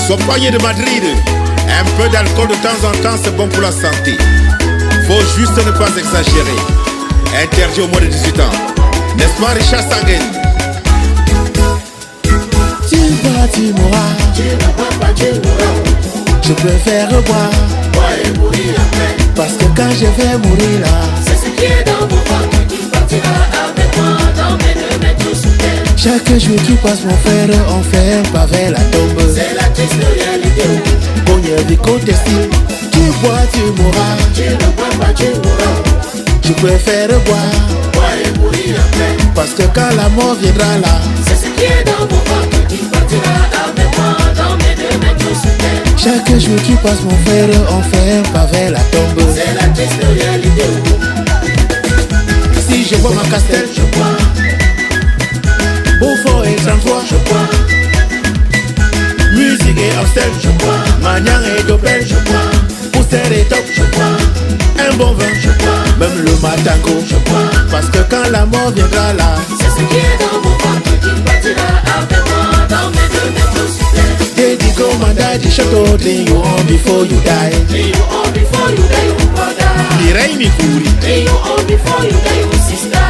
Soignez de Madrid, un peu d'alcool de temps en temps c'est bon pour la santé. Faut juste ne pas exagérer. Interdit au moins de 18 ans. N'est-ce pas Richard Sanguin? Tu bois, tu mourras. Tu ne bois pas, tu mourras. Je préfère boire. Boire et mourir après. Parce que quand je vais mourir là, c'est ce qui est dans mon ventre qui partira avec moi dans mes deux mètres sous terre. Chaque jour qui passe mon frère, on fait un pas vers la tombe. C'est la triste réalité. On y a vu contester. Tu bois, tu mourras. Tu ne bois pas, tu mourras. Je préfère boire. Boire et mourir après. Parce que quand la mort viendra là, c'est ce qui est dans mon ventre qui partira avec moi dans mes deux mètres sous terre. Chaque jour qui passe mon frère, on fait un pas vers la tombe. C'est la triste réalité. Si je vois ma Castel, je bois. Beaufort et 33, je bois. Musique et Amstel, je bois. Magnan et Dopel, je bois. Pousser et Top, je bois. Un bon vin, je bois. Même le matango, je bois. Parce que quand la mort viendra là, c'est ce qui est dans mon ventre qui partira avec moi dans mes deux mètres sous terre. Dédico mandat du château, lay you on before you die. Lay you on before you die, oh brother. Mireille Mikuri. Lay you on before you die, oh sister.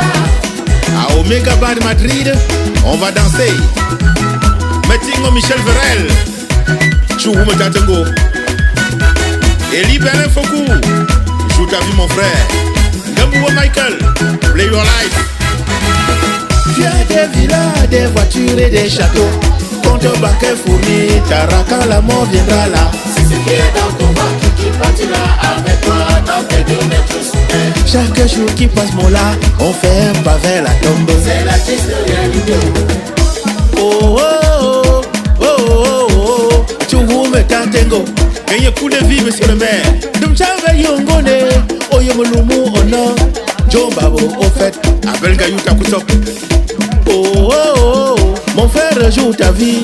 À Omega Bar de Madrid, on va danser. Metingo Michel Verel, Chouhoume Tatengo. Eli Benin Fokou, joue ta vie mon frère. Gambouwa Michael, play your life. Tu as des villas, des voitures et des châteaux. Compte bancaire fourni, t'auras quand la mort viendra là. C'est ce qui est dans ton ventre qui partira avec toi dans tes deux mètres sous terre. Chaque jour qui passe mon là, on fait un pas vers la tombe. C'est la triste réalité. Oh oh oh, oh oh oh, tu me tantengo. Gagnez coup de vie monsieur le maire. Dum chave yongone, oyomolumu ono. John Babo au fait, Abel Gayou Takousop. oh oh oh, mon frère joue ta vie.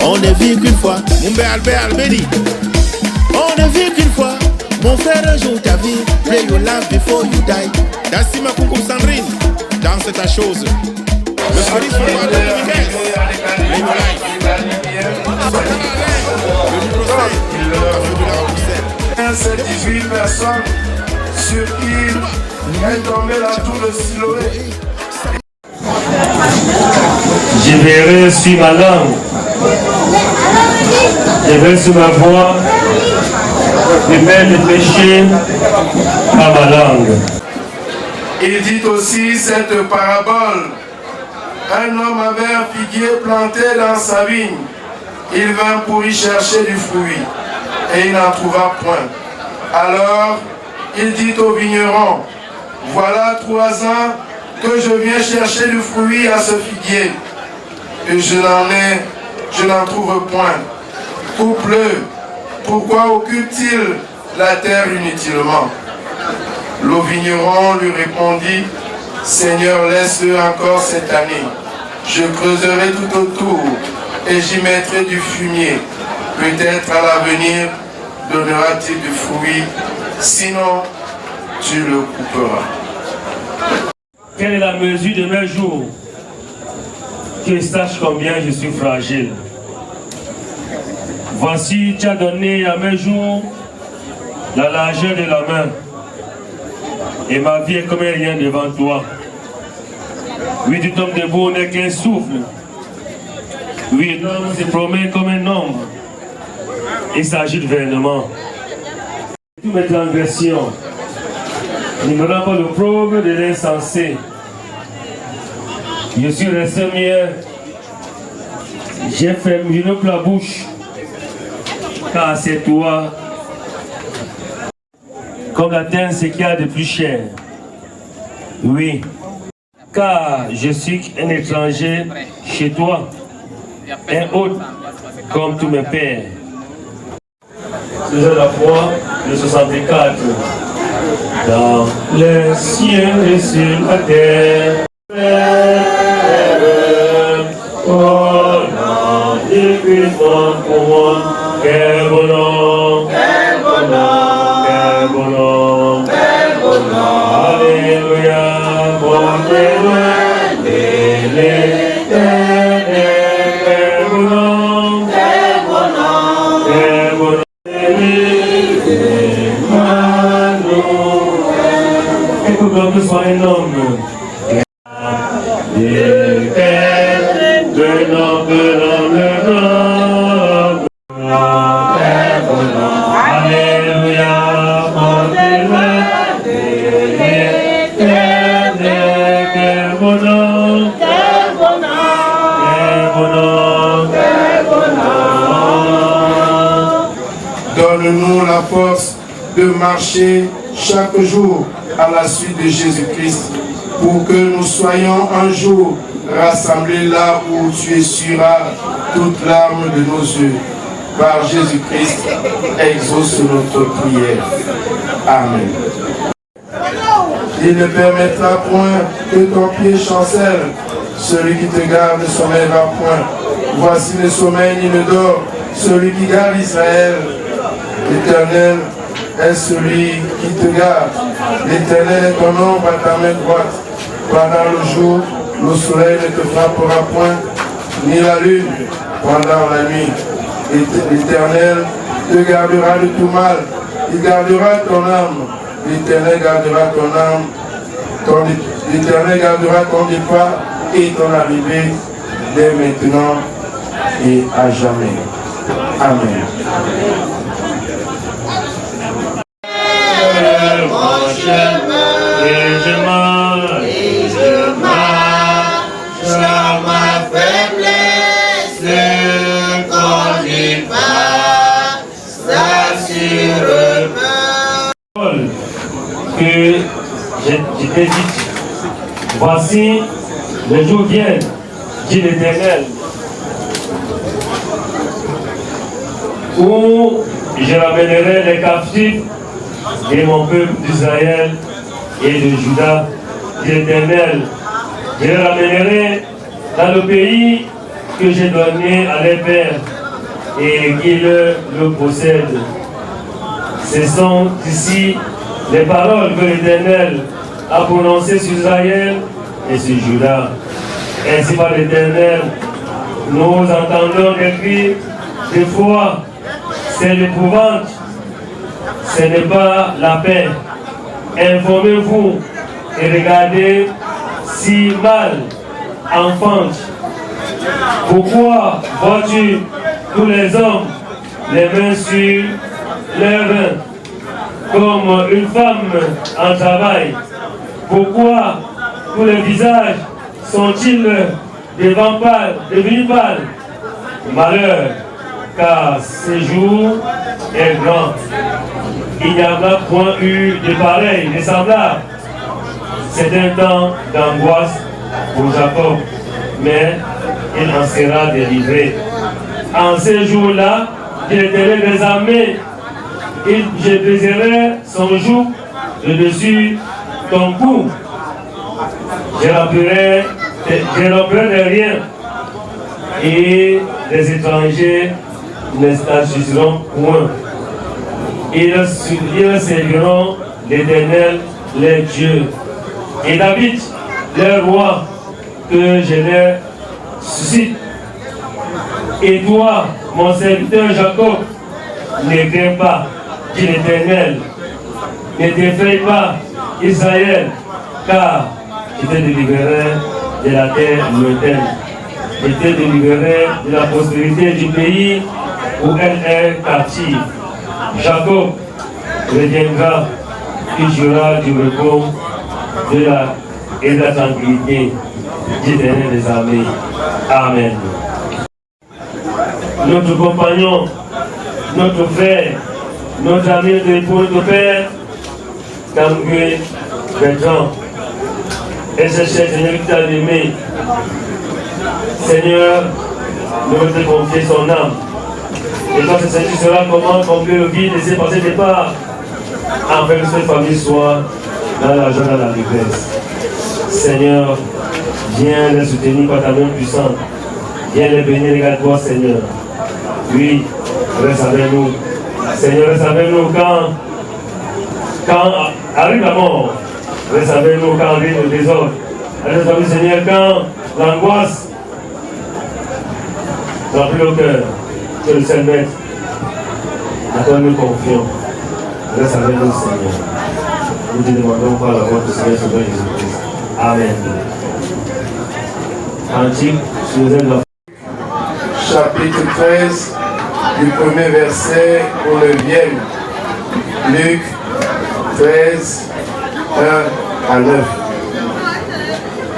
On ne vit qu'une fois. Mumbe Albert Albedi. On ne vit qu'une fois. Mon frère joue ta vie. Play your life before you die. Dassima Koukou Sandrine. Danse ta chose. Le Paris sur le Dominguez. Play your life. Sotana Alain. Le Libro 5. Café de la Rousselle. C'est 18 personnes sur qui est tombé la tour de Siloé. Je verrai sur ma langue, je vais sur ma voix, je mets le péché à ma langue. Il dit aussi cette parabole. Un homme avait un figuier planté dans sa vigne. Il vint pour y chercher du fruit et il n'en trouva point. Alors il dit au vigneron, voilà 3 ans que je viens chercher du fruit à ce figuier et je n'en trouve point. Coupe-le, pourquoi occupe-t-il la terre inutilement? Le vigneron lui répondit, Seigneur, laisse-le encore cette année. Je creuserai tout autour et j'y mettrai du fumier. Peut-être à l'avenir donnera-t-il du fruit, sinon tu le couperas. Quelle est la mesure de mes jours? Que sache combien je suis fragile. Voici, tu as donné à mes jours la largeur de la main. Et ma vie est comme un rien devant toi. Oui, tu tombes debout, on n'est qu'un souffle. Oui, l'homme se promène comme un ombre. Il s'agit de vainement. Toutes mes transgressions ne me rend pas le problème de l'insensé. Je suis resté mien. J'ai fermé la bouche. Car c'est toi. Comme la terre, ce qu'il y a de plus cher. Oui. Car je suis un étranger chez toi. Un hôte comme tous mes pères. C'est la foi de 64. Dans les cieux et sur la terre. Oh non, Christ pour moi. Quel bonhomme, quel bonhomme, quel bonhomme, quel bonhomme. Alléluia, bon témoin de Que soit un homme de notre homme. Alléluia, donne-nous la force de marcher chaque jour à la suite de Jésus-Christ, pour que nous soyons un jour rassemblés là où tu essuieras toute larme de nos yeux. Par Jésus-Christ, exauce notre prière. Amen. Il ne permettra point que ton pied chancelle. Celui qui te garde ne sommeillera point. Voici le sommeil ni le dort, celui qui garde Israël. L'Éternel est celui qui te garde. L'Éternel est ton ombre à ta main droite. Pendant le jour, le soleil ne te frappera point, ni la lune pendant la nuit. L'Éternel te gardera de tout mal. Il gardera ton âme. L'Éternel gardera ton âme. L'Éternel gardera ton départ et ton arrivée dès maintenant et à jamais. Amen. Et je marche dans ma faiblesse, quand j'y passe, assurément. Que j'étais dit, voici, les jours viennent, dit l'Éternel, où je ramènerai les captifs de mon peuple d'Israël et de Juda, dit l'Éternel. Je les ramènerai dans le pays que j'ai donné à leurs pères et qu'ils le possèdent. Ce sont ici les paroles que l'Éternel a prononcées sur Israël et sur Juda. Ainsi par l'Éternel, nous entendons des cris de foi. C'est l'épouvante, ce n'est pas la paix. Informez-vous et regardez si mal enfante. Pourquoi vois-tu tous les hommes les mains sur leurs reins, comme une femme en travail? Pourquoi tous les visages sont-ils devenus pâles? Malheur, car ce jour est grand. Il n'y en a point eu de pareil, de semblable. C'est un temps d'angoisse pour Jacob, mais il en sera délivré. En ces jours-là, dit l'Éternel des armées, je briserai son joug de dessus ton cou. Je romperai les riens et les étrangers ne stagneront point. Ils serviront l'Éternel, les dieux. Et David, le roi, que je leur suscite. Et toi, mon serviteur Jacob, ne crains pas, dit l'Éternel. Ne t'effraie pas, Israël, car je te délivrerai de la terre lointaine. Je te délivrerai de la prospérité du pays où elle est captive. Jacob reviendra, il jouera du repos et de la tranquillité, dit l'Éternel des armées. Amen. Notre compagnon, notre frère, notre ami, notre époux, notre père, Tanguy Bertrand, et ce cher Seigneur qui t'a aimé, Seigneur, nous voulons te confier son âme. Et quand ce Seigneur sera comment combler le vide, laisser passer des parts, afin que cette famille soit dans la joie, dans la détresse. Seigneur, viens les soutenir par ta main puissante. Viens les bénir, regarde-toi, Seigneur. Oui, reste avec nous. Seigneur, reste avec nous quand arrive la mort. Reste avec nous quand arrive le désordre. Reste avec nous, Seigneur, quand l'angoisse, remplis le cœur, que le seul maître. Attends-nous confiants. Reste avec nous, Seigneur. Nous te demandons par la voix du Seigneur Sauveur Jésus-Christ. Amen. Cantique, je vous aime la chapitre 13, du premier verset au 9e. Luc 13, 1 à 9.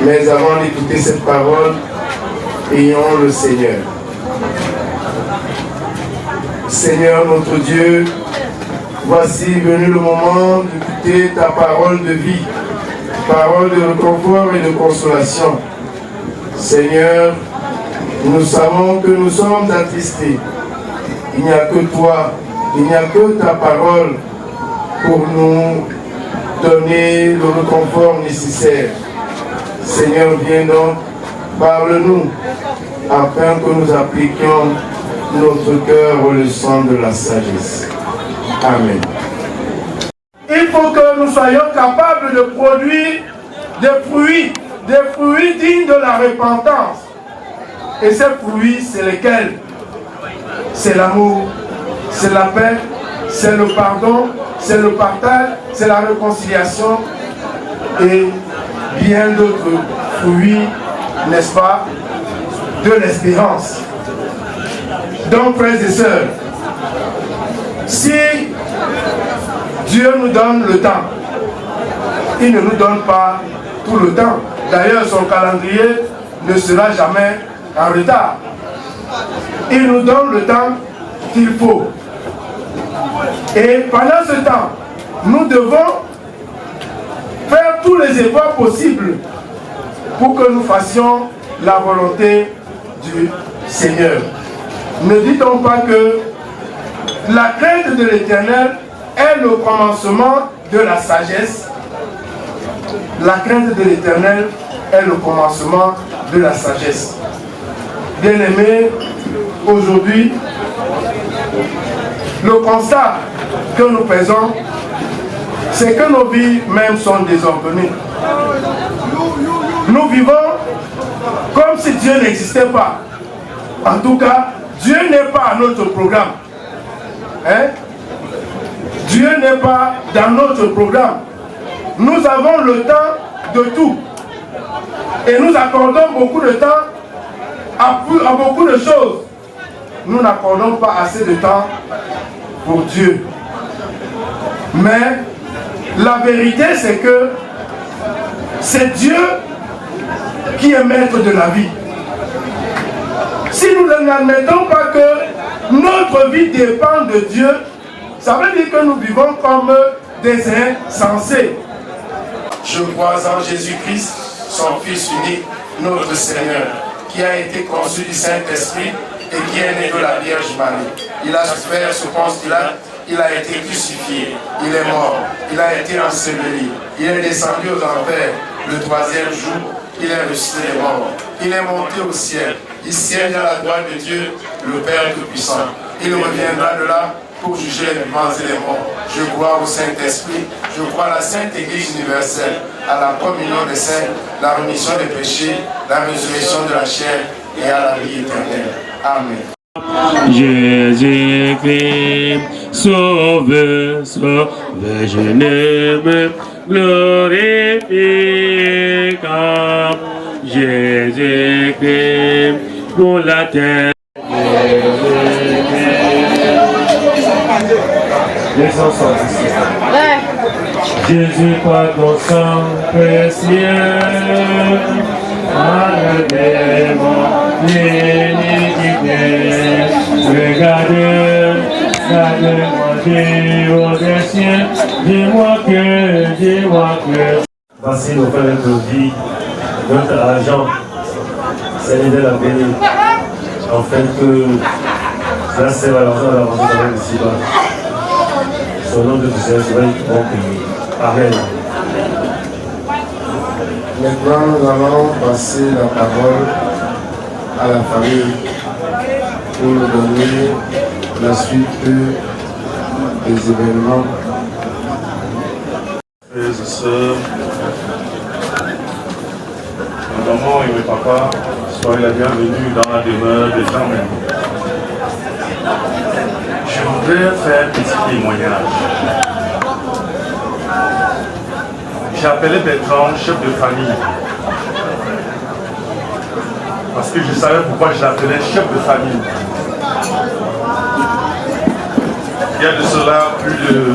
Mais avant d'écouter cette parole, prions le Seigneur. Seigneur notre Dieu, voici venu le moment d'écouter ta parole de vie, parole de réconfort et de consolation. Seigneur, nous savons que nous sommes attristés. Il n'y a que toi, il n'y a que ta parole pour nous donner le réconfort nécessaire. Seigneur, viens donc, parle-nous, afin que nous appliquions notre cœur aux leçons de la sagesse. Amen. Il faut que nous soyons capables de produire des fruits dignes de la repentance. Et ces fruits, c'est lesquels? C'est l'amour, c'est la paix, c'est le pardon, c'est le partage, c'est la réconciliation et bien d'autres fruits, n'est-ce pas, de l'espérance. Donc, frères et sœurs, si Dieu nous donne le temps, il ne nous donne pas tout le temps. D'ailleurs, son calendrier ne sera jamais en retard. Il nous donne le temps qu'il faut. Et pendant ce temps, nous devons faire tous les efforts possibles pour que nous fassions la volonté du Seigneur. Ne dit-on pas que la crainte de l'Éternel est le commencement de la sagesse? La crainte de l'Éternel est le commencement de la sagesse. Bien-aimés, aujourd'hui, le constat que nous faisons, c'est que nos vies même sont désordonnées. Nous vivons comme si Dieu n'existait pas. En tout cas, Dieu n'est pas à notre programme. Hein? Dieu n'est pas dans notre programme. Nous avons le temps de tout. Et nous accordons beaucoup de temps à beaucoup de choses. Nous n'accordons pas assez de temps pour Dieu. Mais la vérité, c'est que c'est Dieu qui est maître de la vie. Si nous n'admettons pas que notre vie dépend de Dieu, ça veut dire que nous vivons comme des insensés. Je crois en Jésus-Christ, son Fils unique, notre Seigneur, qui a été conçu du Saint-Esprit et qui est né de la Vierge Marie. Il a souffert sous Ponce Pilate, il a été crucifié, il est mort, il a été enseveli, il est descendu aux enfers le troisième jour, il est ressuscité des morts, il est monté au ciel, il siège à la droite de Dieu, le Père Tout-Puissant. Il reviendra de là pour juger les vivants et les morts. Je crois au Saint-Esprit, je crois à la Sainte Église universelle, à la communion des saints, la rémission des péchés, la résurrection de la chair et à la vie éternelle. Amen. Jésus-Christ, sauve, sauve, je ne me glorifie qu'en Jésus-Christ pour la terre. Jésus, par ton sang précieux, enlève-moi l'iniquité. Regarde-moi Dieu des cieux, dis-moi que. Voici nos frères, notre vie, notre argent, Seigneur de la bénie, afin que cela serve à l'argent de l'aventure avec le Siba. Au nom de Seigneur, je vais bon pays. Amen. Maintenant, nous allons passer la parole à la famille pour nous donner la suite des événements. Frères et sœurs, maman et mes papas, soyez la bienvenue dans la demeure des gens. Je voudrais faire un petit témoignage. J'ai appelé Bertrand chef de famille. Parce que je savais pourquoi je l'appelais chef de famille. Il y a de cela plus de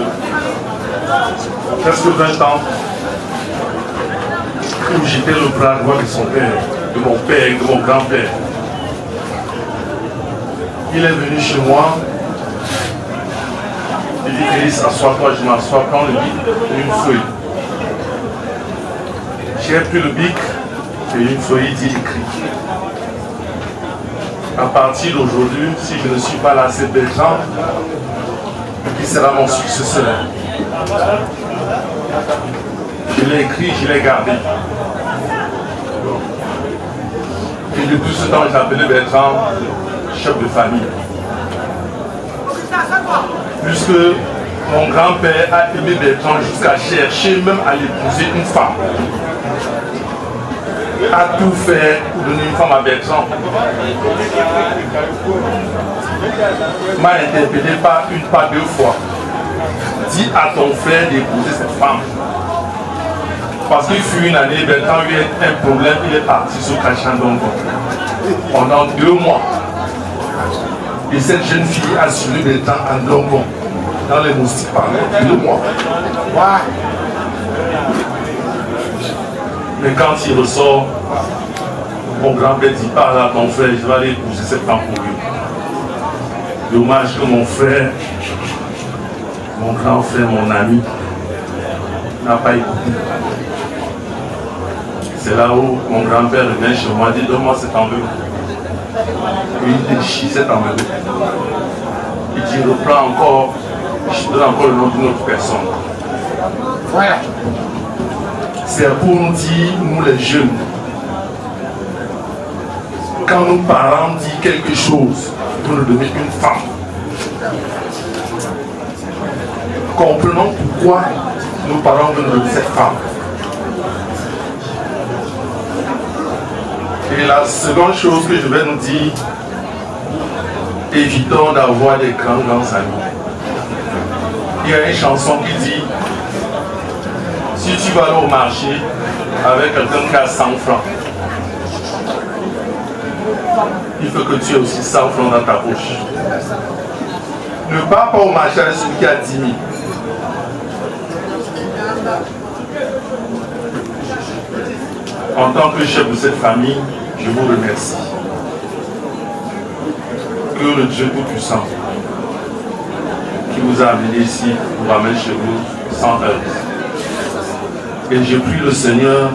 presque 20 ans où j'étais le bras droit de son père, de mon père et de mon grand-père. Il est venu chez moi. Il dit, Chris, assois-toi, je m'assois, prends le bic et une feuille. J'ai pris le bic et une feuille, il dit, écrit. À partir d'aujourd'hui, si je ne suis pas là, c'est Bertrand qui sera mon successeur. Je l'ai écrit, je l'ai gardé. Et depuis ce temps, j'ai appelé Bertrand chef de famille. Puisque mon grand-père a aimé Bertrand jusqu'à chercher même à l'épouser une femme. A tout fait pour donner une femme à Bertrand. M'a interpellé pas une, pas deux fois. Dis à ton frère d'épouser cette femme. Parce qu'il fut une année, Bertrand a eu un problème, il est parti sur Cachandongo pendant 2 mois. Et cette jeune fille a suivi Bertrand en Dongo, dans les moustiques pendant 2 mois. Mais quand il ressort, mon grand-père dit, parle à ton frère, je vais aller épouser cette femme pour lui. Dommage que mon frère, mon grand frère, mon ami, n'a pas écouté. C'est là où mon grand-père revient chez moi, dit, donne-moi cette enveloppe. Et il déchire cette enveloppe. Il dit, reprends encore, je te donne encore le nom d'une autre personne. Voilà. C'est pour nous dire, nous les jeunes, quand nos parents disent quelque chose pour nous donner une femme, comprenons pourquoi nos parents veulent nous donner cette femme. Et la seconde chose que je vais nous dire, évitons d'avoir des grands amis. Il y a une chanson qui dit, si tu vas aller au marché avec quelqu'un qui a 100 francs, il faut que tu aies aussi 100 francs dans ta poche. Ne pars pas au marché avec celui qui a 10 000. En tant que chef de cette famille, je vous remercie. Que le Dieu Tout-Puissant qui vous a amené ici vous ramène chez vous sans heurts. Et je prie le Seigneur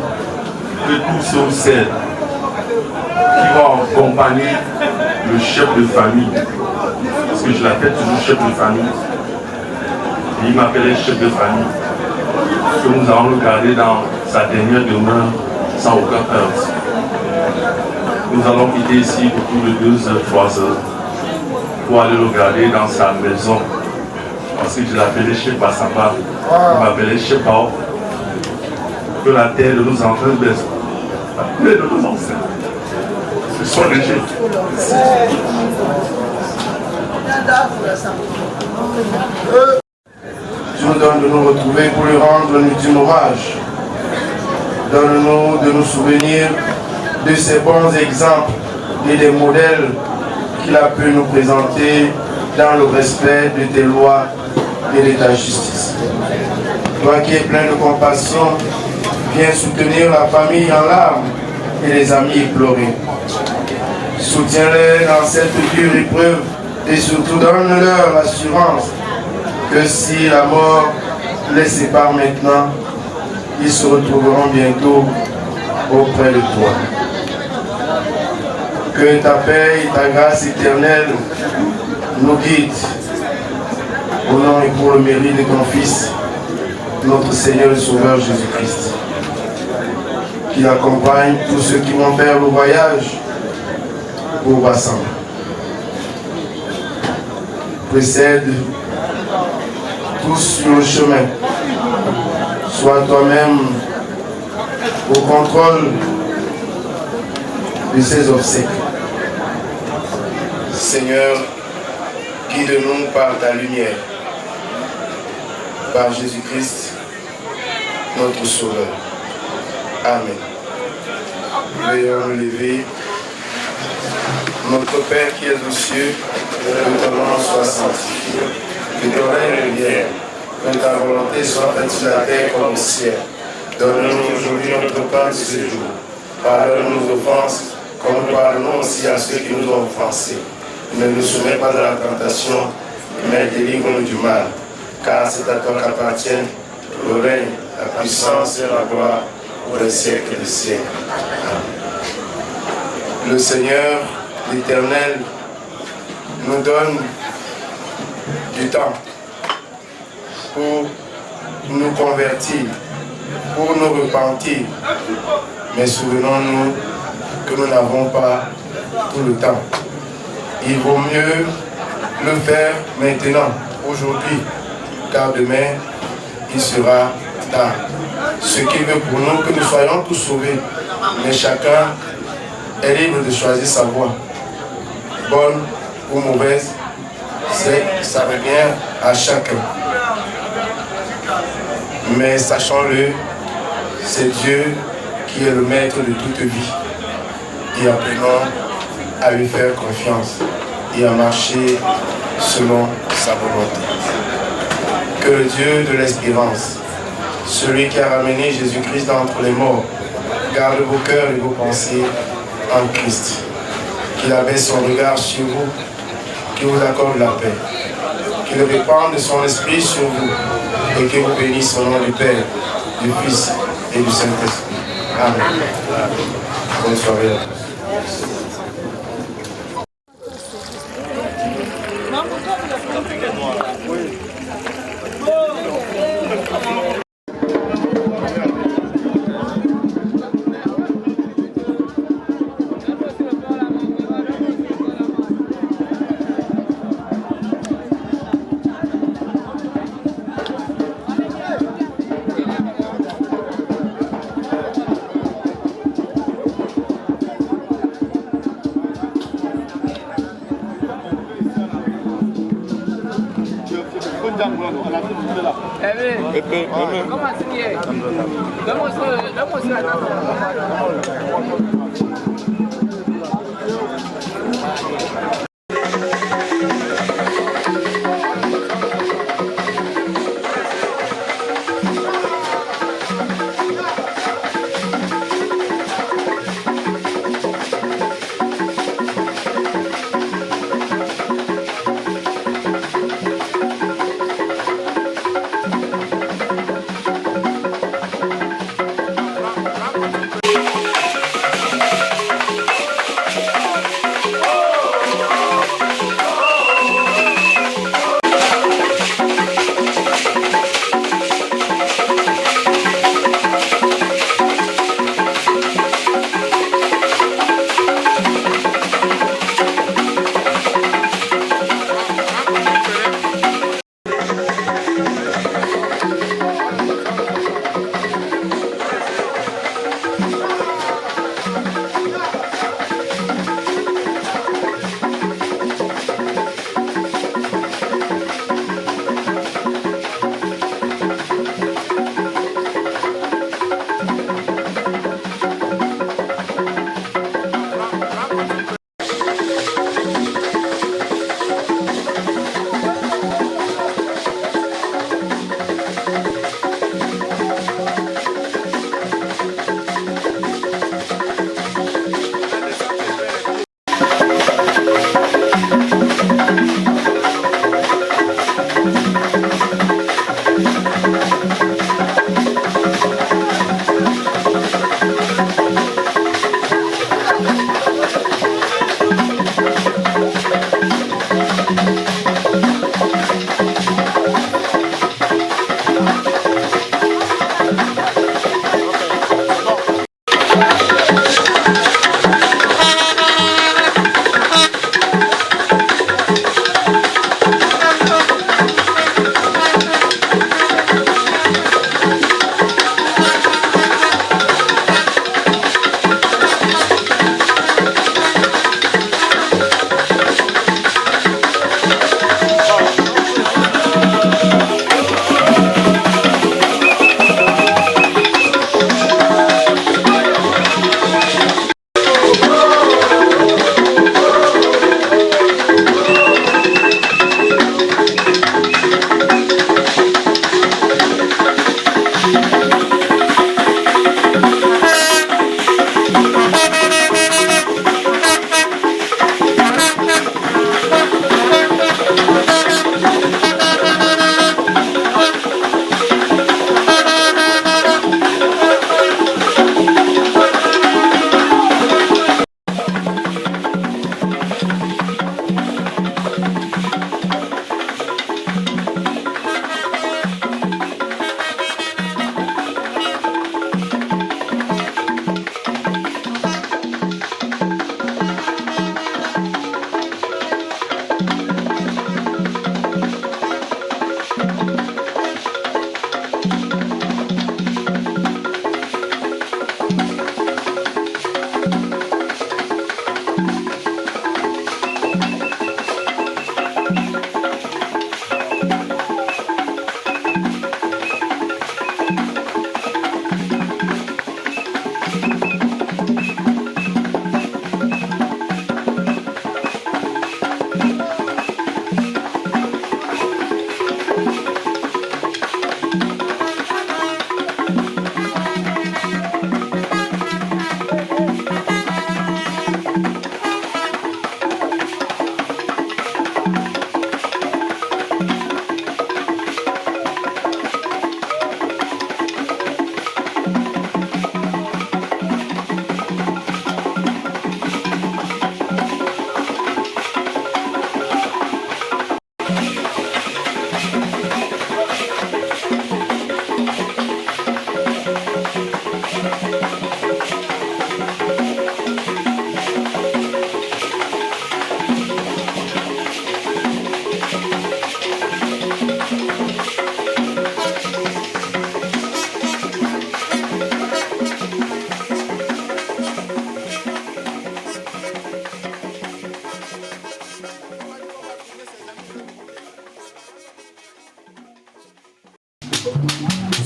que tous ceux celles qui vont accompagner le chef de famille, parce que je l'appelle toujours chef de famille, et il m'appelait chef de famille, que nous allons le garder dans sa dernière demeure sans aucun heurt. Nous allons quitter ici autour de 2 heures, 3 heures, pour aller le garder dans sa maison, parce que je l'appelais chef Bassamba, il m'appelait chef Bao. Que la terre de nos enfants baisse, la terre de nos ancêtres. Ce sont les jeunes. Je nous donne de nous retrouver pour lui rendre un ultime hommage. Donne-nous de nous souvenir de ces bons exemples et des modèles qu'il a pu nous présenter dans le respect de tes lois et de ta justice. Toi qui es plein de compassion, viens soutenir la famille en larmes et les amis éplorés. Soutiens-les dans cette dure épreuve et surtout donne-leur l'assurance que si la mort les sépare maintenant, ils se retrouveront bientôt auprès de toi. Que ta paix et ta grâce éternelle nous guident au nom et pour le mérite de ton Fils, notre Seigneur et Sauveur Jésus-Christ, qui accompagne tous ceux qui vont faire le voyage pour Bassam. Précède tous sur le chemin. Sois toi-même au contrôle de ces obsèques. Seigneur, guide-nous par ta lumière, par Jésus-Christ, notre Sauveur. Amen. Veuillons nous lever. Notre Père qui es aux cieux, que ton nom soit sanctifié, que ton règne vienne, que ta volonté soit faite sur la terre comme au ciel. Donne-nous aujourd'hui notre pain de ce jour. Pardonne nos offenses, comme nous pardonnons aussi à ceux qui nous ont offensés. Ne nous soumets pas à la tentation, mais délivre-nous du mal. Car c'est à toi qu'appartiennent le règne, la puissance et la gloire pour les siècles des siècles. Amen. Le Seigneur, l'Éternel, nous donne du temps pour nous convertir, pour nous repentir. Mais souvenons-nous que nous n'avons pas tout le temps. Il vaut mieux le faire maintenant, aujourd'hui, car demain, il sera tard. Ce qui veut pour nous que nous soyons tous sauvés, mais chacun est libre de choisir sa voie. Bonne ou mauvaise, ça revient à chacun. Mais sachons-le, c'est Dieu qui est le maître de toute vie. Et apprenons à lui faire confiance et à marcher selon sa volonté. Que le Dieu de l'espérance, celui qui a ramené Jésus-Christ d'entre les morts, garde vos cœurs et vos pensées en Christ. Qu'il abaisse son regard sur vous, qu'il vous accorde la paix, qu'il répande de son esprit sur vous et qu'il vous bénisse au nom du Père, du Fils et du Saint-Esprit. Amen. Bonne soirée à tous.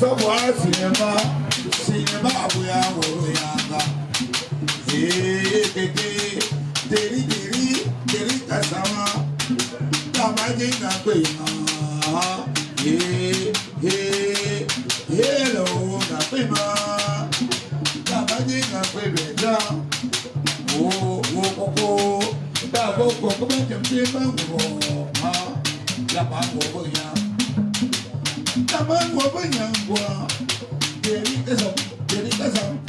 Savoir cinéma abuya woroyanga. Deri kasama. Tamaji na kwema. Hello na kwema. Tamaji na kwema. Wo Dabo koko bete mbango. La bango ya. Tamango banyangwa. Deri kasam.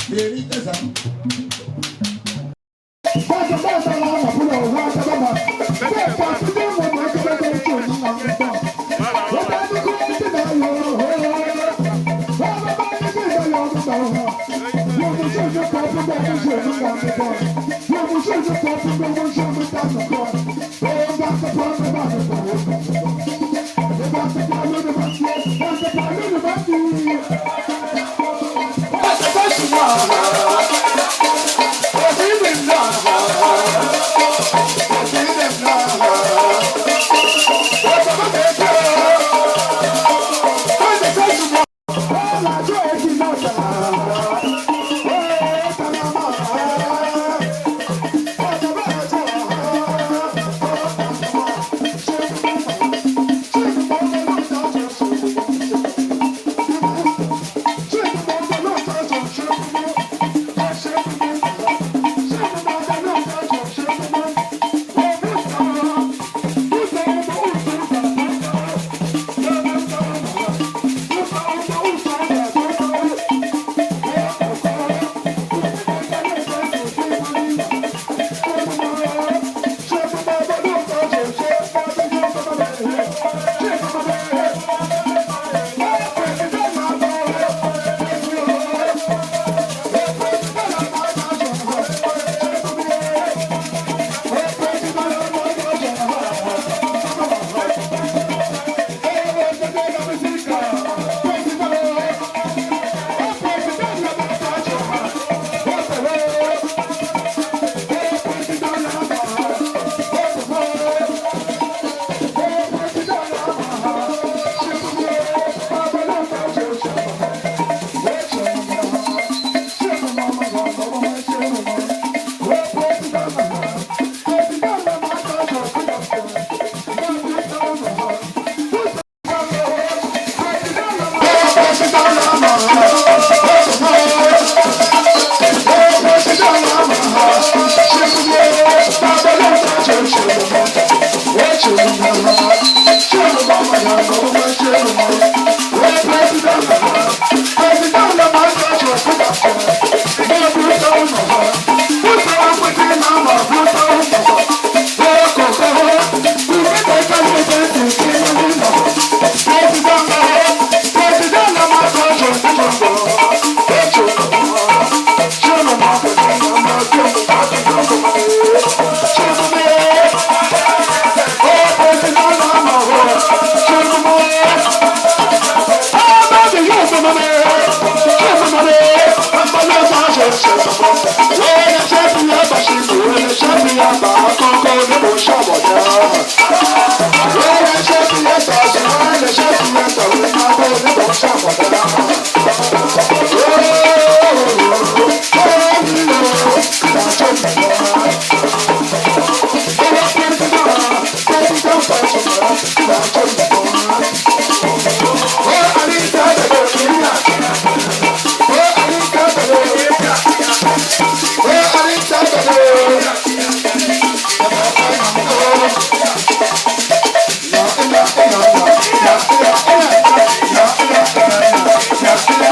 Yeah.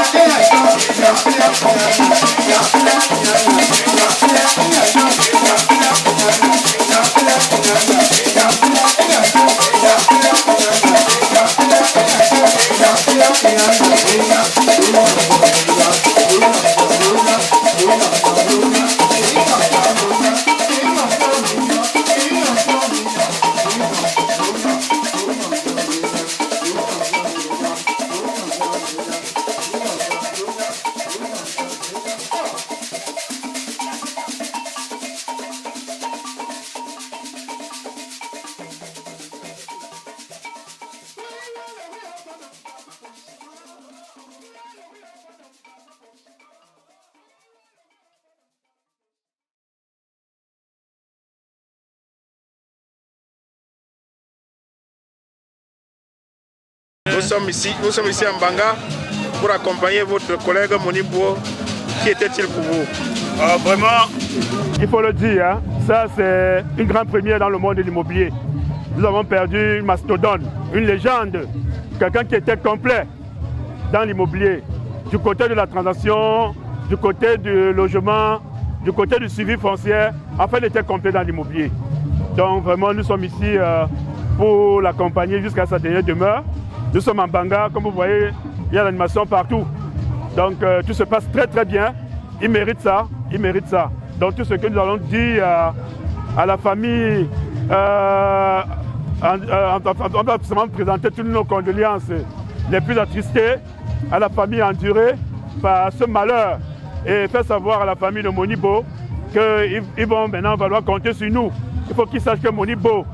sommes ici à Mbanga pour accompagner votre collègue Monibo. Qui était-il pour vous? Vraiment, il faut le dire, hein, ça c'est une grande première dans le monde de l'immobilier. Nous avons perdu une mastodonte, une légende, quelqu'un qui était complet dans l'immobilier, du côté de la transaction, du côté du logement, du côté du suivi foncier, enfin il était complet dans l'immobilier. Donc vraiment nous sommes ici pour l'accompagner jusqu'à sa dernière demeure. Nous sommes en Mbanga, comme vous voyez, il y a l'animation partout. Donc tout se passe très très bien, il mérite ça, il mérite ça. Donc tout ce que nous allons dire à la famille, on va seulement présenter toutes nos condoléances les plus attristées à la famille endurée par ce malheur et faire savoir à la famille de Monibo qu'ils vont maintenant falloir compter sur nous. Il faut qu'ils sachent que Monibo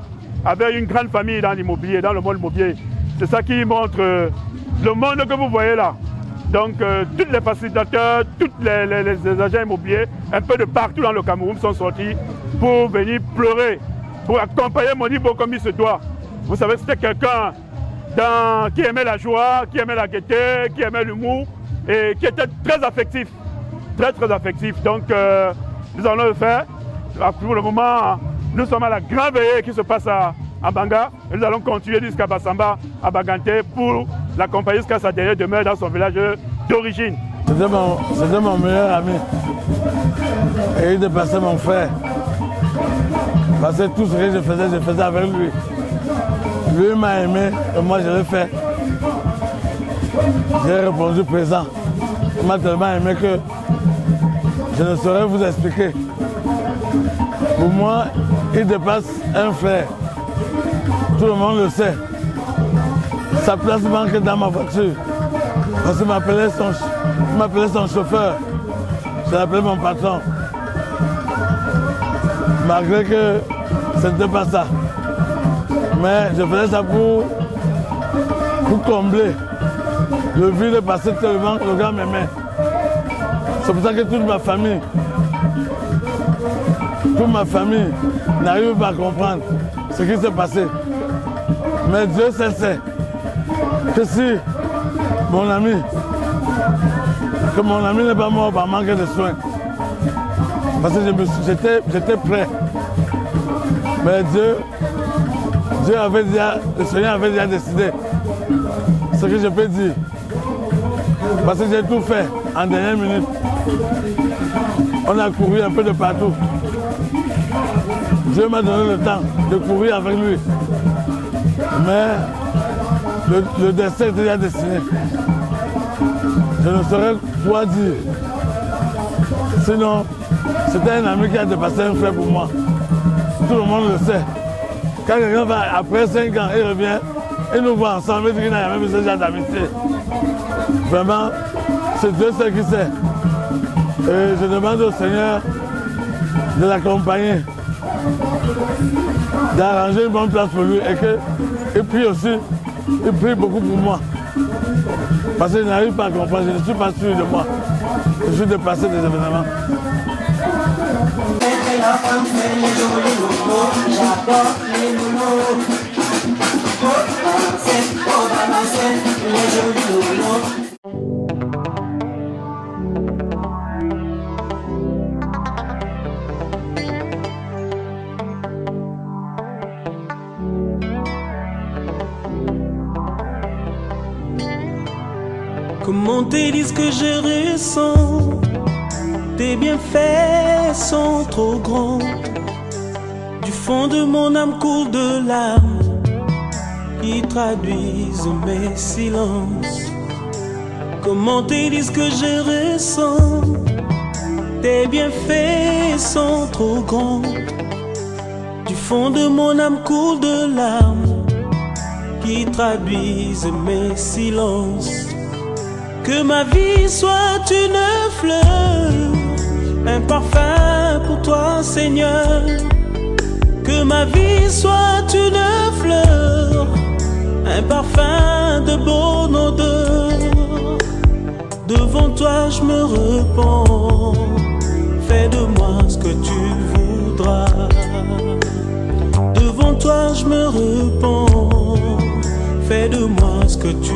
avait une grande famille dans l'immobilier, dans le monde immobilier. C'est ça qui montre le monde que vous voyez là. Donc tous les facilitateurs, tous les agents immobiliers, un peu de partout dans le Cameroun sont sortis pour venir pleurer, pour accompagner Monibo comme il se doit. Vous savez, c'était quelqu'un qui aimait la joie, qui aimait la gaieté, qui aimait l'humour et qui était très affectif. Très très affectif. Donc nous allons le faire. Pour le moment, nous sommes à la grande veillée qui se passe à Mbanga. Et nous allons continuer jusqu'à Bassamba, à Baganté, pour l'accompagner jusqu'à sa dernière demeure dans son village d'origine. C'était mon meilleur ami. Et il dépassait mon frère. Parce que tout ce que je faisais avec lui. Lui m'a aimé et moi je l'ai fait. J'ai répondu présent. Il m'a tellement aimé que je ne saurais vous expliquer. Pour moi, il dépasse un frère. Tout le monde le sait. Sa place manque dans ma voiture. Parce qu'il m'appelait son chauffeur. Je l'appelais mon patron. Malgré que ce n'était pas ça. Mais je faisais ça pour combler le vide passé tellement le gars m'aimait. C'est pour ça que toute ma famille n'arrive pas à comprendre ce qui s'est passé. Mais Dieu sait que si mon ami n'est pas mort par manque de soins. Parce que j'étais prêt. Mais le Seigneur avait déjà décidé ce que je peux dire. Parce que j'ai tout fait en dernière minute. On a couru un peu de partout. Dieu m'a donné le temps de courir avec lui. Mais le destin était déjà destiné. Je ne saurais quoi dire. Sinon, c'était un ami qui a dépassé un frère pour moi. Tout le monde le sait. Quand quelqu'un va, après 5 ans, il revient, il nous voit ensemble, il dit qu'il n'a jamais vu ce genre d'amitié. Vraiment, c'est Dieu seul qui sait. Et je demande au Seigneur de l'accompagner, d'arranger une bonne place pour lui et puis aussi, il prie beaucoup pour moi. Parce qu'il n'arrive pas à comprendre, je ne suis pas sûr de moi. Je suis dépassé des événements. Comment te dire ce que je ressens? Tes bienfaits sont trop grands. Du fond de mon âme coule de larmes qui traduisent mes silences. Comment te dire ce que je ressens? Tes bienfaits sont trop grands. Du fond de mon âme coule de larmes qui traduisent mes silences. Que ma vie soit une fleur, un parfum pour toi, Seigneur. Que ma vie soit une fleur, un parfum de bonne odeur. Devant toi je me repens, fais de moi ce que tu voudras. Devant toi je me repens, fais de moi ce que tu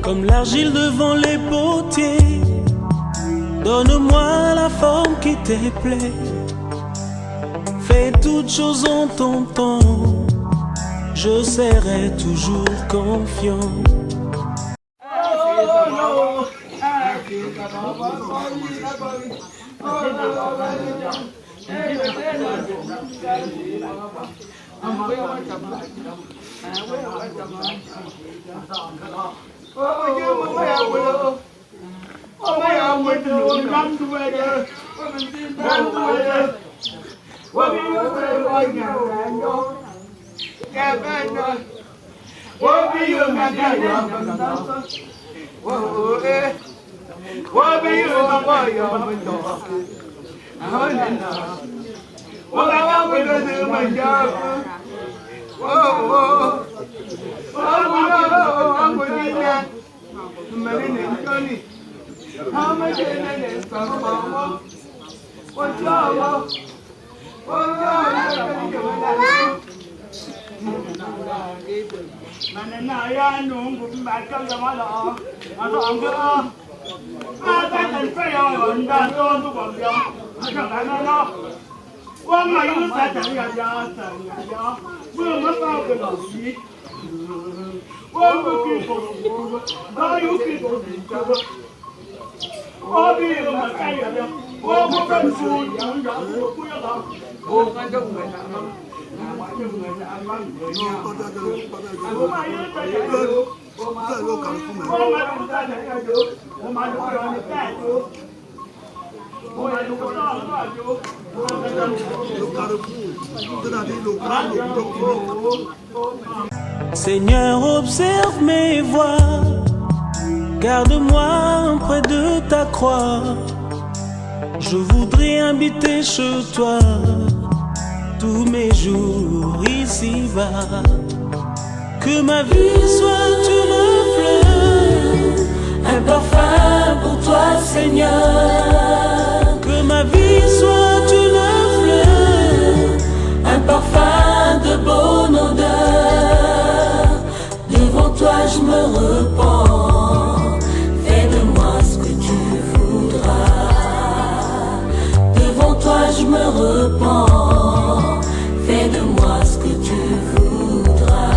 comme l'argile devant les potiers. Donne-moi la forme qui te plaît. Fais toutes choses en ton temps. Je serai toujours confiant. Seigneur, observe mes voies, garde-moi près de ta croix. Je voudrais habiter chez toi tous mes jours ici-bas. Que ma vie soit une fleur, un parfum pour toi, Seigneur. Que ma vie soit une fleur, un parfum de bonne odeur. Devant toi je me repens, fais de moi ce que tu voudras. Devant toi je me repens, fais de moi ce que tu voudras.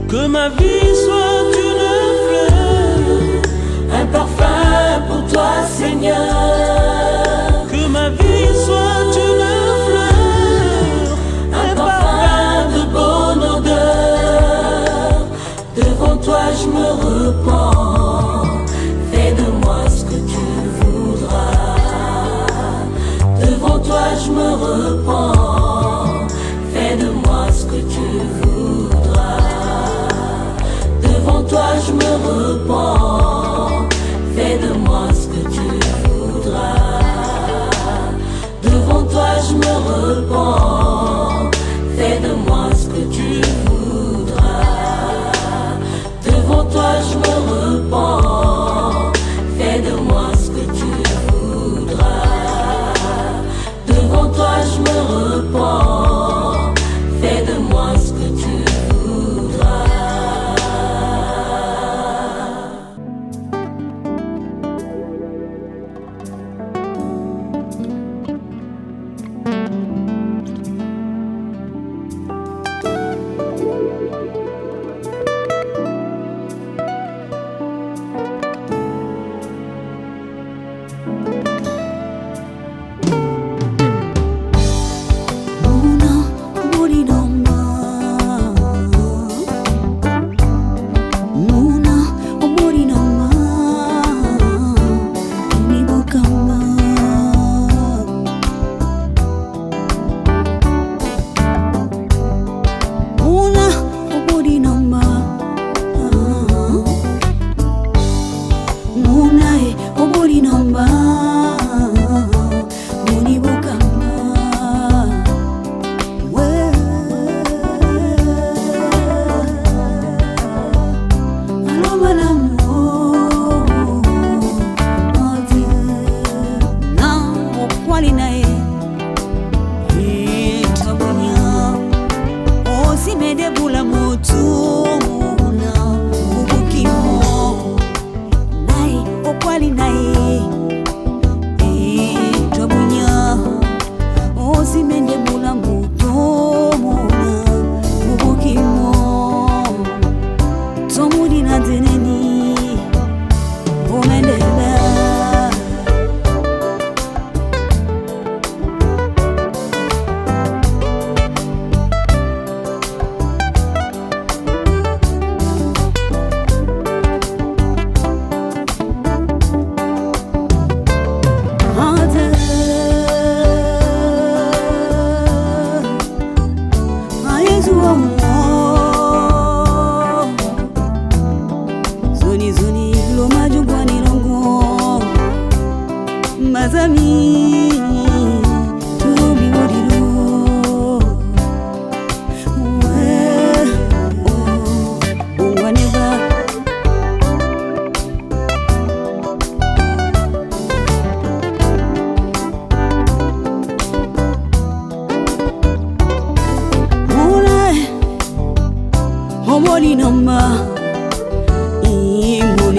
Que ma vie soit une fleur, un parfum pour toi, Seigneur. Que ma vie soit une fleur, un parfum de bonne odeur. Devant toi je me repens, fais de moi ce que tu voudras. Devant toi je me repens, fais de moi ce que tu voudras. Devant toi je me repens, fais de moi ce que tu voudras. Devant toi je me repens, fais de moi ce que tu voudras. Devant toi je me repens, fais de moi ce que tu voudras. Devant toi je me repens, fais de moi ce que tu voudras.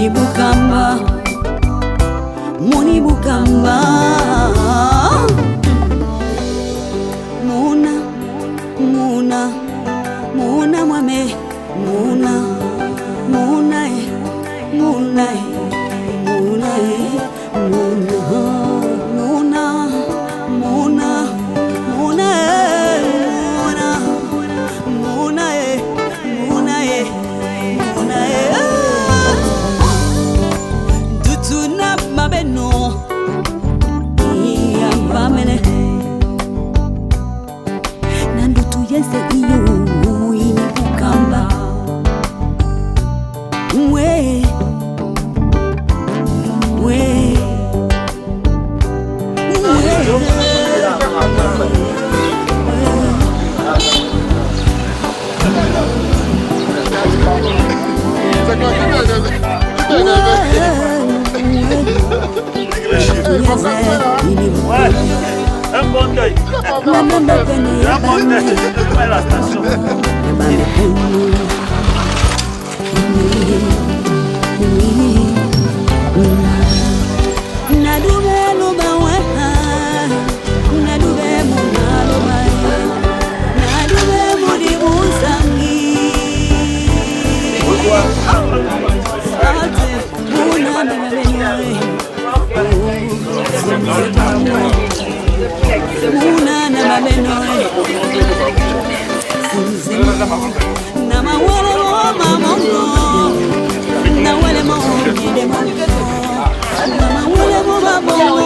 Munibukamba, Munibukamba. Muna, Muna, Muna mwame, Muna, Muna, Muna, Muna, Muna, Muna, Muna, Muna, Muna, Muna, Dutuna mabeno, Yambamene. Yese iyo Munibukamba we un bon deuil. Un bon deuil. À la station. Muna na mabeno na mawele mo mamongo na wele mo de mo na mawele mo babongo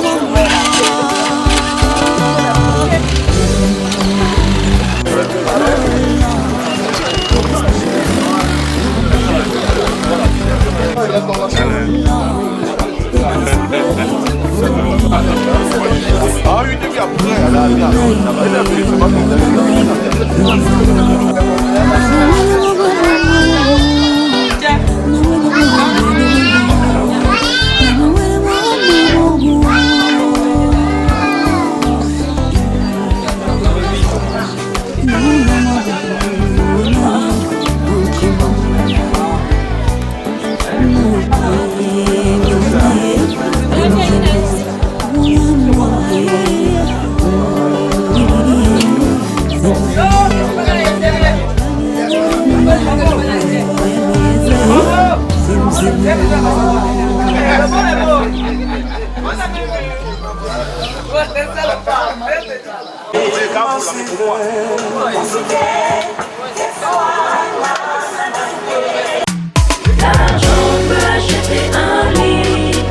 L'argent peut acheter un lit,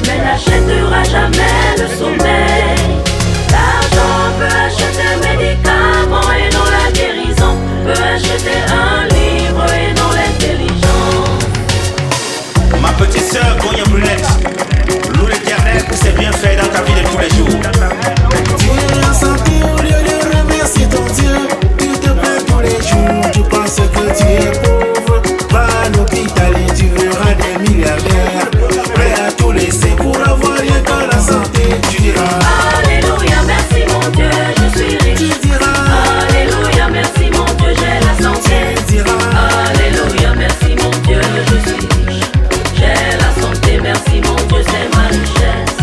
mais n'achètera jamais le sommeil. L'argent peut acheter un médicament et non la guérison, peut acheter un livre et non l'intelligence. Ma petite sœur Goya Brunette, loue l'Éternel pour ses bienfaits dans ta vie de tous les jours. Tu es en santé au lieu de remercier ton Dieu. Tu te plains tous les jours, tu penses que tu es pauvre. Va à l'hôpital et tu verras des milliardaires prêts à tout laisser pour avoir rien que la santé. Tu diras Alléluia, merci mon Dieu, je suis riche. Tu diras Alléluia, merci mon Dieu, j'ai la santé. Tu diras Alléluia, merci mon Dieu, je suis riche. J'ai la santé, merci mon Dieu, c'est ma richesse.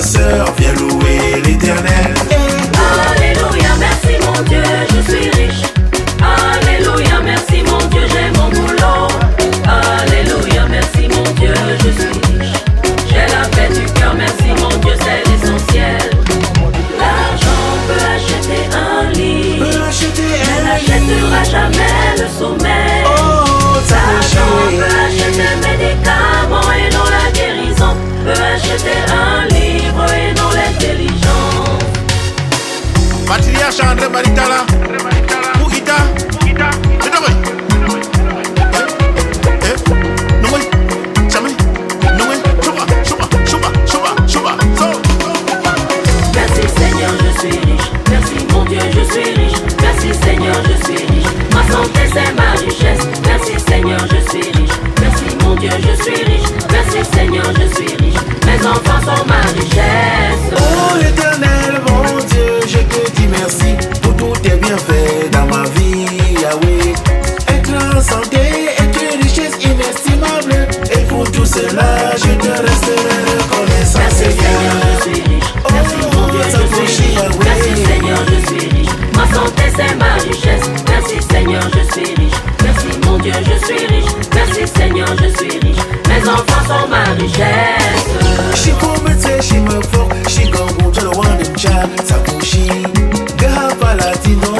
ma sœur, viens louer l'Éternel. Alléluia, merci mon Dieu, je suis riche. Alléluia, merci mon Dieu, j'ai mon boulot. Alléluia, merci mon Dieu, je suis riche. J'ai la paix du cœur, merci mon Dieu, c'est l'essentiel. L'argent peut acheter un lit, mais n'achètera jamais le sommeil. L'argent peut acheter un médicament et non la guérison. Peut acheter un livre et non l'intelligence. Patriarche André Baritala, Bougita, merci Seigneur, je suis riche. Merci mon Dieu, je suis riche. Merci Seigneur, je suis riche. Ma santé c'est ma richesse. Merci Seigneur, je suis riche. Merci mon Dieu, je suis riche. Merci Seigneur, je suis riche. Mes enfants sont ma richesse. Oh l'Éternel, mon Dieu, je te dis merci pour tous tes bienfaits dans ma vie, Yahweh. Être en santé est une richesse inestimable. Et pour tout cela, je te resterai reconnaissant. Merci Seigneur, je suis riche. Merci mon Dieu, je suis riche. Merci Seigneur, je suis riche. Ma santé c'est ma richesse. Merci Seigneur, je suis riche. Merci mon Dieu, je suis riche. Merci Seigneur, je suis riche. Mes enfants sont ma richesse. She pulled me till she me fuck. She gon' go to the one in chat. Takushi, Gaha Latino.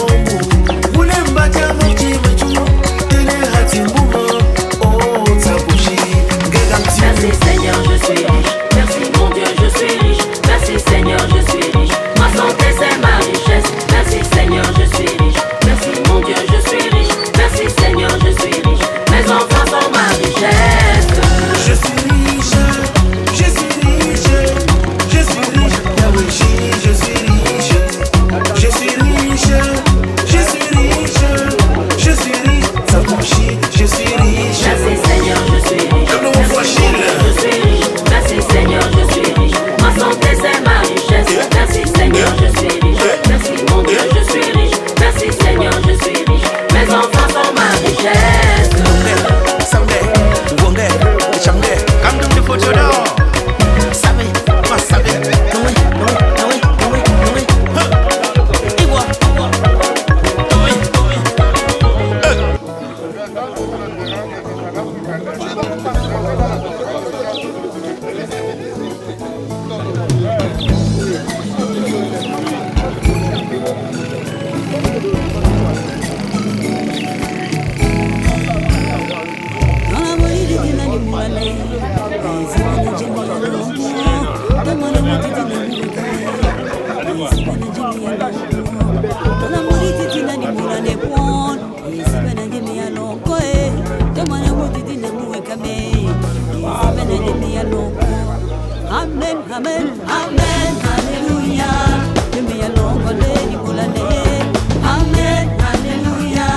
Ulemba Jamuji Meju. Tene Hati Muma. Oh, Takushi, Gaganti. Merci Seigneur, je suis riche. Merci mon Dieu, je suis riche. Merci Seigneur, je suis riche. Ma santé c'est ma richesse. Merci Seigneur, je suis riche. Merci mon Dieu, je suis riche. Merci Seigneur, je suis riche. Mes enfants sont ma richesse. Je suis riche, je suis riche, je suis riche, Yahweh, je suis riche, je suis riche, je suis riche, je suis riche, Takushi, je suis riche. Merci Seigneur, je suis riche. Merci mon Dieu, je suis riche. Merci Seigneur, je suis riche. Ma santé c'est ma richesse. Merci Seigneur, je suis riche. Merci mon Dieu, je suis riche. Merci Seigneur, je suis riche. Mes enfants sont ma richesse. Amen, amen, amen, hallelujah. Give me a long lady bulane. Amen, hallelujah.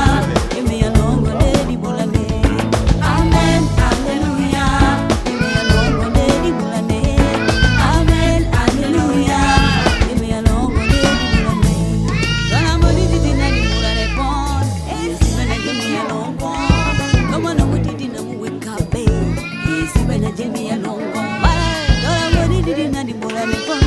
Give me a long lady bulane. Amen, hallelujah. Give me a long lady bulane. Amen, hallelujah. Give me a long lady bulane. Dona mori di na ni bulane pon. Yes, bena give me a long pon. Come on, mori di na mu wake up. Yes, bena give me a long pon. Didn't the bola me pon.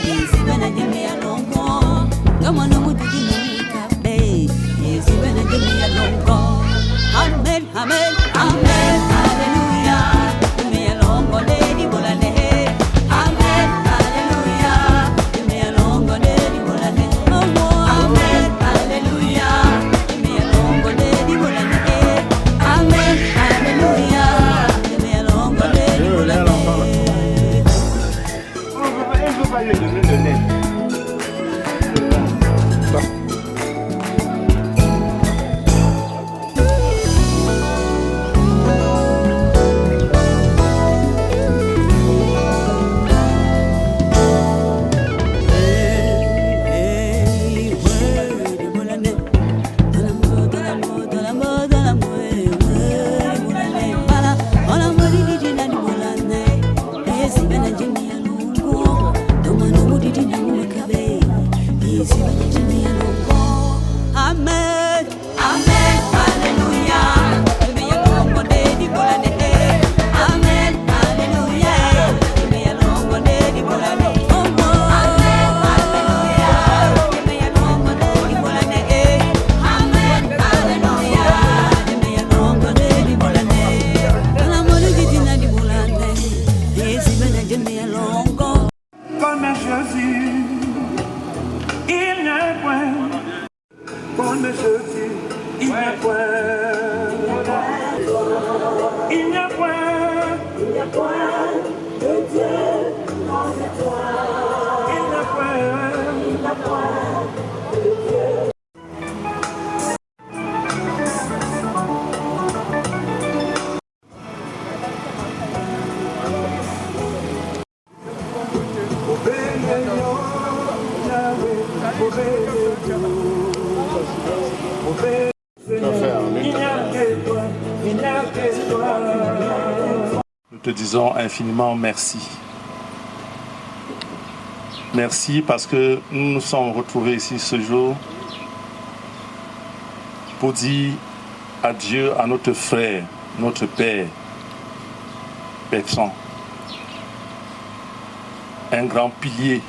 Yes, when I give me a long go. Come on, no didn't make up day. Yes, when I give me a long go. Amen, amen, amen, hallelujah. Give me a long go, lady bola ne. Amen, hallelujah. Give me a long go, lady bola ne. Amen, hallelujah. Give me a long go, lady bola ne. Amen, hallelujah. Give me a long go, lady bola ne. Didn't Nous te disons infiniment merci. Merci parce que nous nous sommes retrouvés ici ce jour pour dire adieu à notre frère, notre père, Bertrand, un grand pilier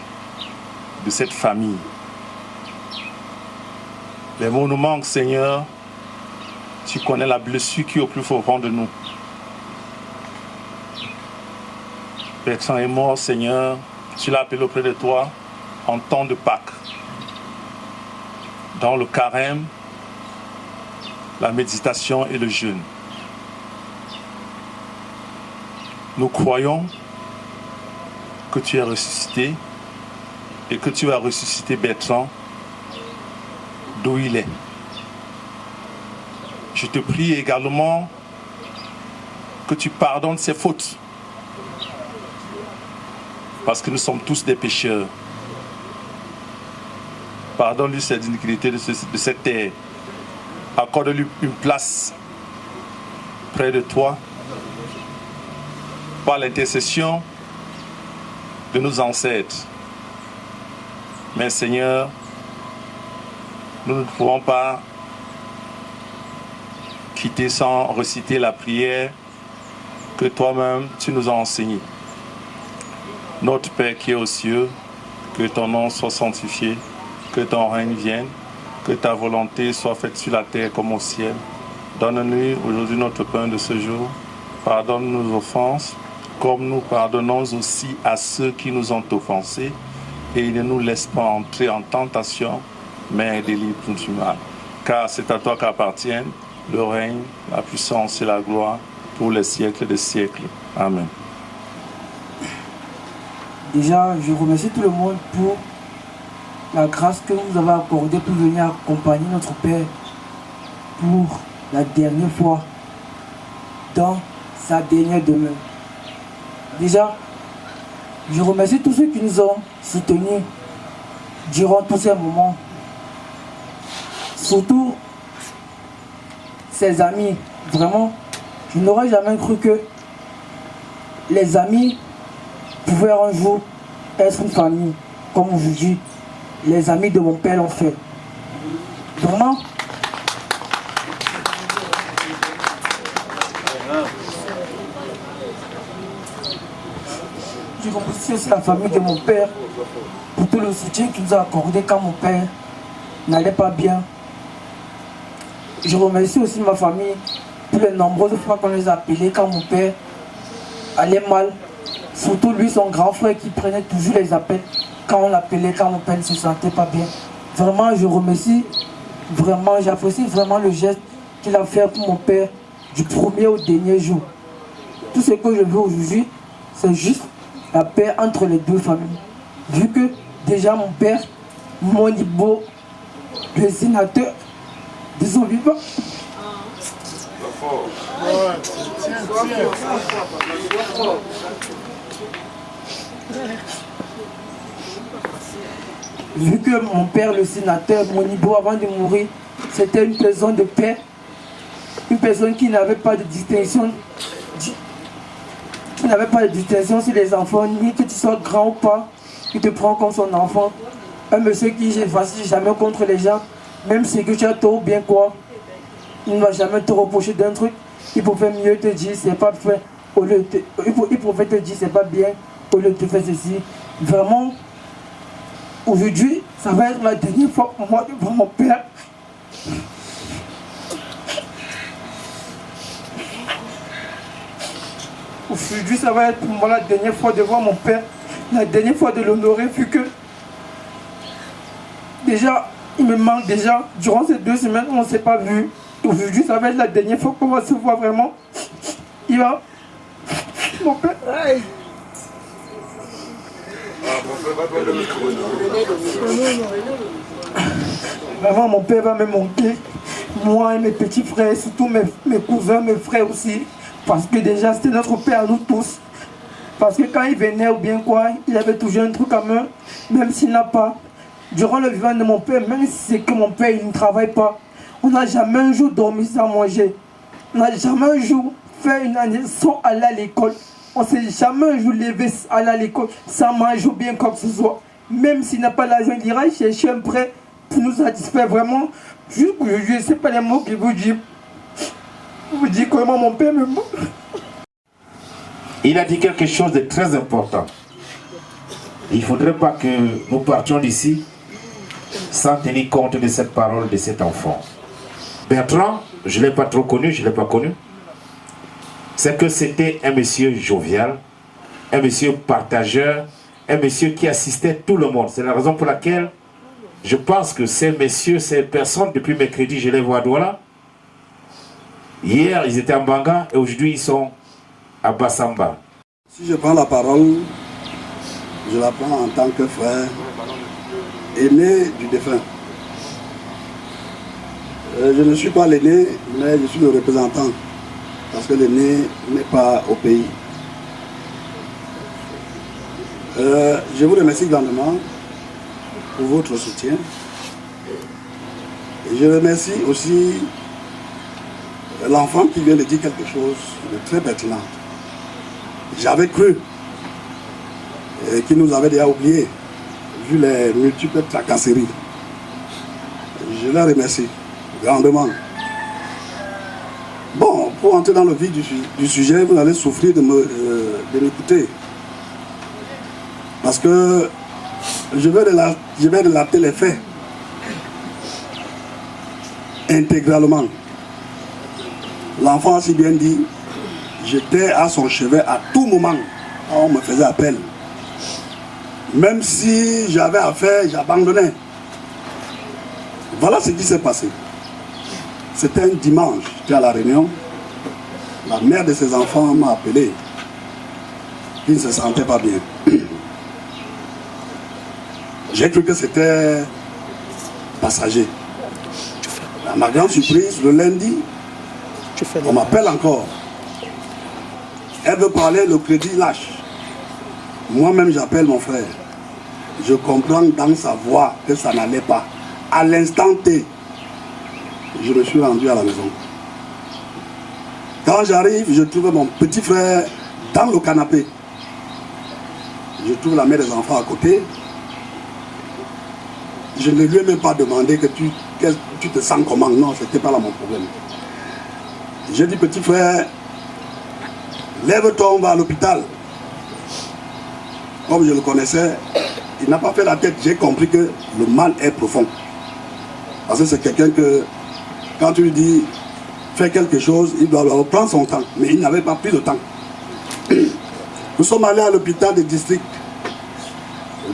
de cette famille. Les mots nous manquent, Seigneur. Tu connais la blessure qui est au plus profond de nous. Bertrand est mort, Seigneur. Tu l'as appelé auprès de toi en temps de Pâques. Dans le carême, la méditation et le jeûne. Nous croyons que tu es ressuscité et que tu as ressuscité Bertrand d'où il est. Je te prie également que tu pardonnes ses fautes. Parce que nous sommes tous des pécheurs. Pardonne-lui cette iniquité de cette terre. Accorde-lui une place près de toi par l'intercession de nos ancêtres. Mais Seigneur, nous ne pouvons pas quitter sans réciter la prière que toi-même tu nous as enseignée. Notre Père qui est aux cieux, que ton nom soit sanctifié, que ton règne vienne, que ta volonté soit faite sur la terre comme au ciel. Donne-nous aujourd'hui notre pain de ce jour. Pardonne nos offenses, comme nous pardonnons aussi à ceux qui nous ont offensés. Et ne nous laisse pas entrer en tentation, mais délivre-nous du mal. Car c'est à toi qu'appartiennent le règne, la puissance et la gloire pour les siècles des siècles. Amen. Déjà, je remercie tout le monde pour la grâce que vous avez accordée pour venir accompagner notre Père pour la dernière fois dans sa dernière demeure. Déjà, je remercie tous ceux qui nous ont soutenus durant tous ces moments. Surtout ses amis. Vraiment, je n'aurais jamais cru que les amis pouvaient un jour être une famille. Comme aujourd'hui, les amis de mon père l'ont fait. Vraiment. Je remercie aussi la famille de mon père pour tout le soutien qu'il nous a accordé quand mon père n'allait pas bien. Je remercie aussi ma famille pour les nombreuses fois qu'on les a appelés quand mon père allait mal. Surtout lui, son grand frère qui prenait toujours les appels quand on l'appelait, quand mon père ne se sentait pas bien. Vraiment, je remercie, vraiment, j'apprécie vraiment le geste qu'il a fait pour mon père du premier au dernier jour. Tout ce que je veux aujourd'hui, c'est juste la paix entre les deux familles. Vu que déjà mon père, Monibo, le sénateur de son vivant, vu que mon père, le sénateur Monibo, avant de mourir, c'était une personne de paix, une personne qui n'avait pas de distinction, sur les enfants, ni que tu sois grand ou pas, il te prend comme son enfant. Un monsieur qui ne vacille jamais contre les gens, même si que tu as tort ou bien quoi, il ne va jamais te reprocher d'un truc. Il pouvait mieux te dire c'est pas fait, il pouvait te dire c'est pas bien, au lieu de te faire ceci. Vraiment, aujourd'hui, ça va être la dernière fois pour moi devant mon père. Aujourd'hui, ça va être pour moi la dernière fois devant mon père, la dernière fois de l'honorer, vu que déjà, il me manque déjà. Durant ces 2 semaines, on ne s'est pas vu. Aujourd'hui, ça va être la dernière fois qu'on va se voir vraiment. Il va... Mon père... Aïe. Vraiment, mon père va me manquer. Moi et mes petits frères, surtout mes cousins, mes frères aussi. Parce que déjà, c'était notre père à nous tous. Parce que quand il venait ou bien quoi, il avait toujours un truc à main, même s'il n'a pas durant le vivant de mon père, même si c'est que mon père il ne travaille pas, on n'a jamais un jour dormi sans manger. On n'a jamais un jour fait une année sans aller à l'école. On ne s'est jamais un jour levé aller à l'école sans manger ou bien quoi que ce soit. Même s'il n'a pas l'argent, il ira chercher un prêt pour nous satisfaire vraiment. Je ne sais pas les mots qu'il vous dit. Vous dites comment mon père me... Il a dit quelque chose de très important. Il ne faudrait pas que nous partions d'ici sans tenir compte de cette parole de cet enfant. Bertrand, je ne l'ai pas trop connu, je ne l'ai pas connu. C'est que c'était un monsieur jovial, un monsieur partageur, un monsieur qui assistait tout le monde. C'est la raison pour laquelle je pense que ces messieurs, ces personnes, depuis mercredi, je les vois à Douala. Hier, ils étaient en Banga et aujourd'hui, ils sont à Bassamba. Si je prends la parole, je la prends en tant que frère aîné du défunt. Je ne suis pas l'aîné, mais je suis le représentant. Parce que l'aîné n'est pas au pays. Je vous remercie grandement pour votre soutien. Et je remercie aussi l'enfant qui vient de dire quelque chose de très pertinent. J'avais cru qu'il nous avait déjà oublié, vu les multiples tracasseries. Je les remercie grandement. Bon, pour entrer dans le vif du sujet, vous allez souffrir de m'écouter. Parce que je vais relater les faits intégralement. L'enfant a si bien dit, j'étais à son chevet à tout moment quand on me faisait appel. Même si j'avais affaire, j'abandonnais. Voilà ce qui s'est passé. C'était un dimanche, j'étais à la réunion. La mère de ses enfants m'a appelé. Il ne se sentait pas bien. J'ai cru que c'était passager. À ma grande surprise, le lundi, on m'appelle encore. Elle veut parler, le crédit lâche. Moi-même, j'appelle mon frère. Je comprends dans sa voix que ça n'allait pas. À l'instant T, je me suis rendu à la maison. Quand j'arrive, je trouve mon petit frère dans le canapé. Je trouve la mère des enfants à côté. Je ne lui ai même pas demandé que tu te sens comment. Non, ce n'était pas là mon problème. J'ai dit, petit frère, lève-toi, on va à l'hôpital. Comme je le connaissais, il n'a pas fait la tête. J'ai compris que le mal est profond. Parce que c'est quelqu'un que, quand tu lui dis, fais quelque chose, il doit prendre son temps. Mais il n'avait pas pris le temps. Nous sommes allés à l'hôpital du district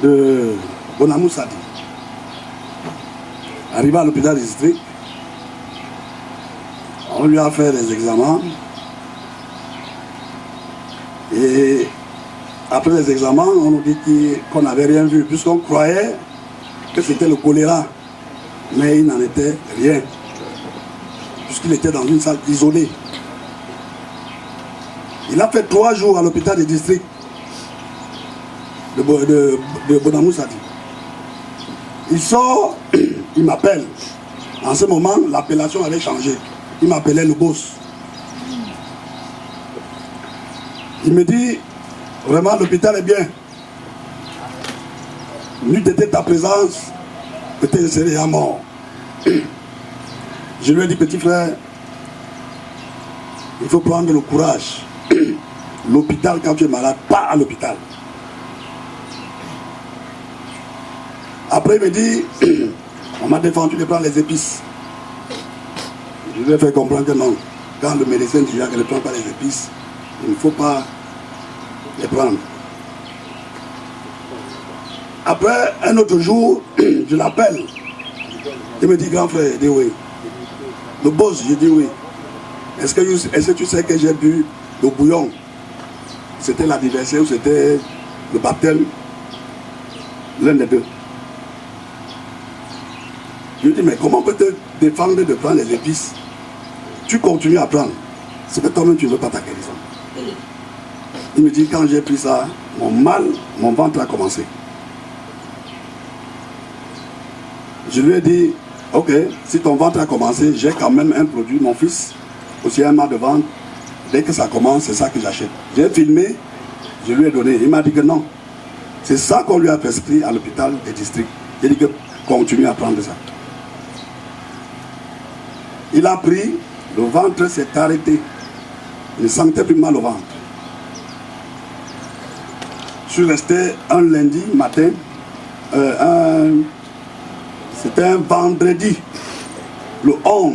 de Bonamoussadi. Arrivé à l'hôpital du district, on lui a fait des examens. Et après les examens, on nous dit qu'on n'avait rien vu, puisqu'on croyait que c'était le choléra. Mais il n'en était rien, puisqu'il était dans une salle isolée. Il a fait 3 jours à l'hôpital du district de Bonamoussadi. Il sort, il m'appelle. En ce moment, l'appellation avait changé. Il m'appelait le boss. Il me dit, vraiment l'hôpital est bien. N'eût été ta présence, peut-être je serais déjà mort. Je lui ai dit, petit frère, il faut prendre le courage. L'hôpital, quand tu es malade, pas à l'hôpital. Après, il me dit, on m'a défendu de prendre les épices. Je lui ai fait comprendre que non. Quand le médecin dit que ne prend pas les épices, il ne faut pas les prendre. Après, un autre jour, je l'appelle. Il me dit, grand frère, il dit oui. Le boss, je dis oui. Est-ce que tu sais que j'ai bu le bouillon? C'était l'anniversaire ou c'était le baptême? L'un des deux. Je lui dis, mais comment peut te défendre de prendre les épices? Tu continues à prendre. C'est que toi-même tu ne veux pas ta guérison. Il me dit, quand j'ai pris ça, mon ventre a commencé. Je lui ai dit, ok, si ton ventre a commencé, j'ai quand même un produit, mon fils, aussi un mal de ventre. Dès que ça commence, c'est ça que j'achète. J'ai filmé, je lui ai donné. Il m'a dit que non. C'est ça qu'on lui a prescrit à l'hôpital des districts. J'ai dit que continue à prendre ça. Il a pris, le ventre s'est arrêté. Il ne sentait plus mal au ventre. Je suis resté un lundi matin, c'était un vendredi, le 11.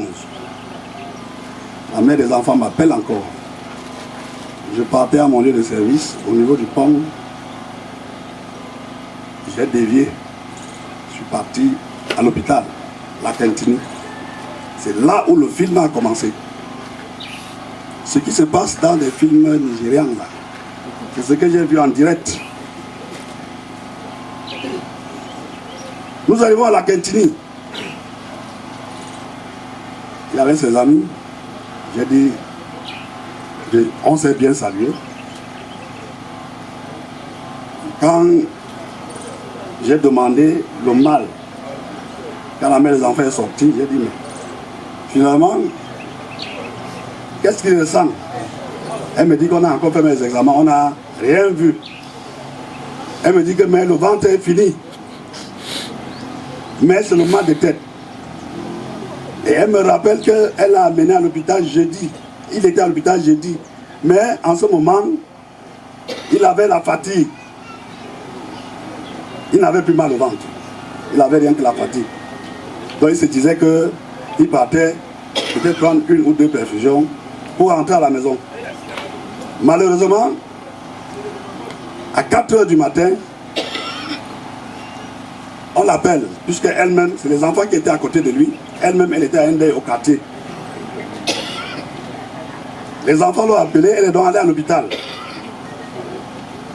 La mère des enfants m'appelle encore. Je partais à mon lieu de service, au niveau du pont. J'ai dévié. Je suis parti à l'hôpital, la Quintini. C'est là où le film a commencé. Ce qui se passe dans les films nigérians, là, c'est ce que j'ai vu en direct. Nous arrivons à la Quintini. Il y avait ses amis. J'ai dit, on s'est bien salué. Quand j'ai demandé le mal, quand la mère des enfants est sortie, j'ai dit, mais finalement, qu'est-ce qu'il ressent? Elle me dit qu'on a encore fait mes examens, on n'a rien vu. Elle me dit que mais le ventre est fini. Mais c'est le mal de tête. Et elle me rappelle qu'elle l'a amené à l'hôpital jeudi. Il était à l'hôpital jeudi. Mais en ce moment, il avait la fatigue. Il n'avait plus mal au ventre. Il n'avait rien que la fatigue. Donc il se disait qu'il partait peut-être prendre 1 ou 2 perfusions pour rentrer à la maison. Malheureusement, à 4 h du matin, on l'appelle, puisque elle-même, c'est les enfants qui étaient à côté de lui, elle-même, elle était à un deuil au quartier. Les enfants l'ont appelée, elle est donc allée à l'hôpital.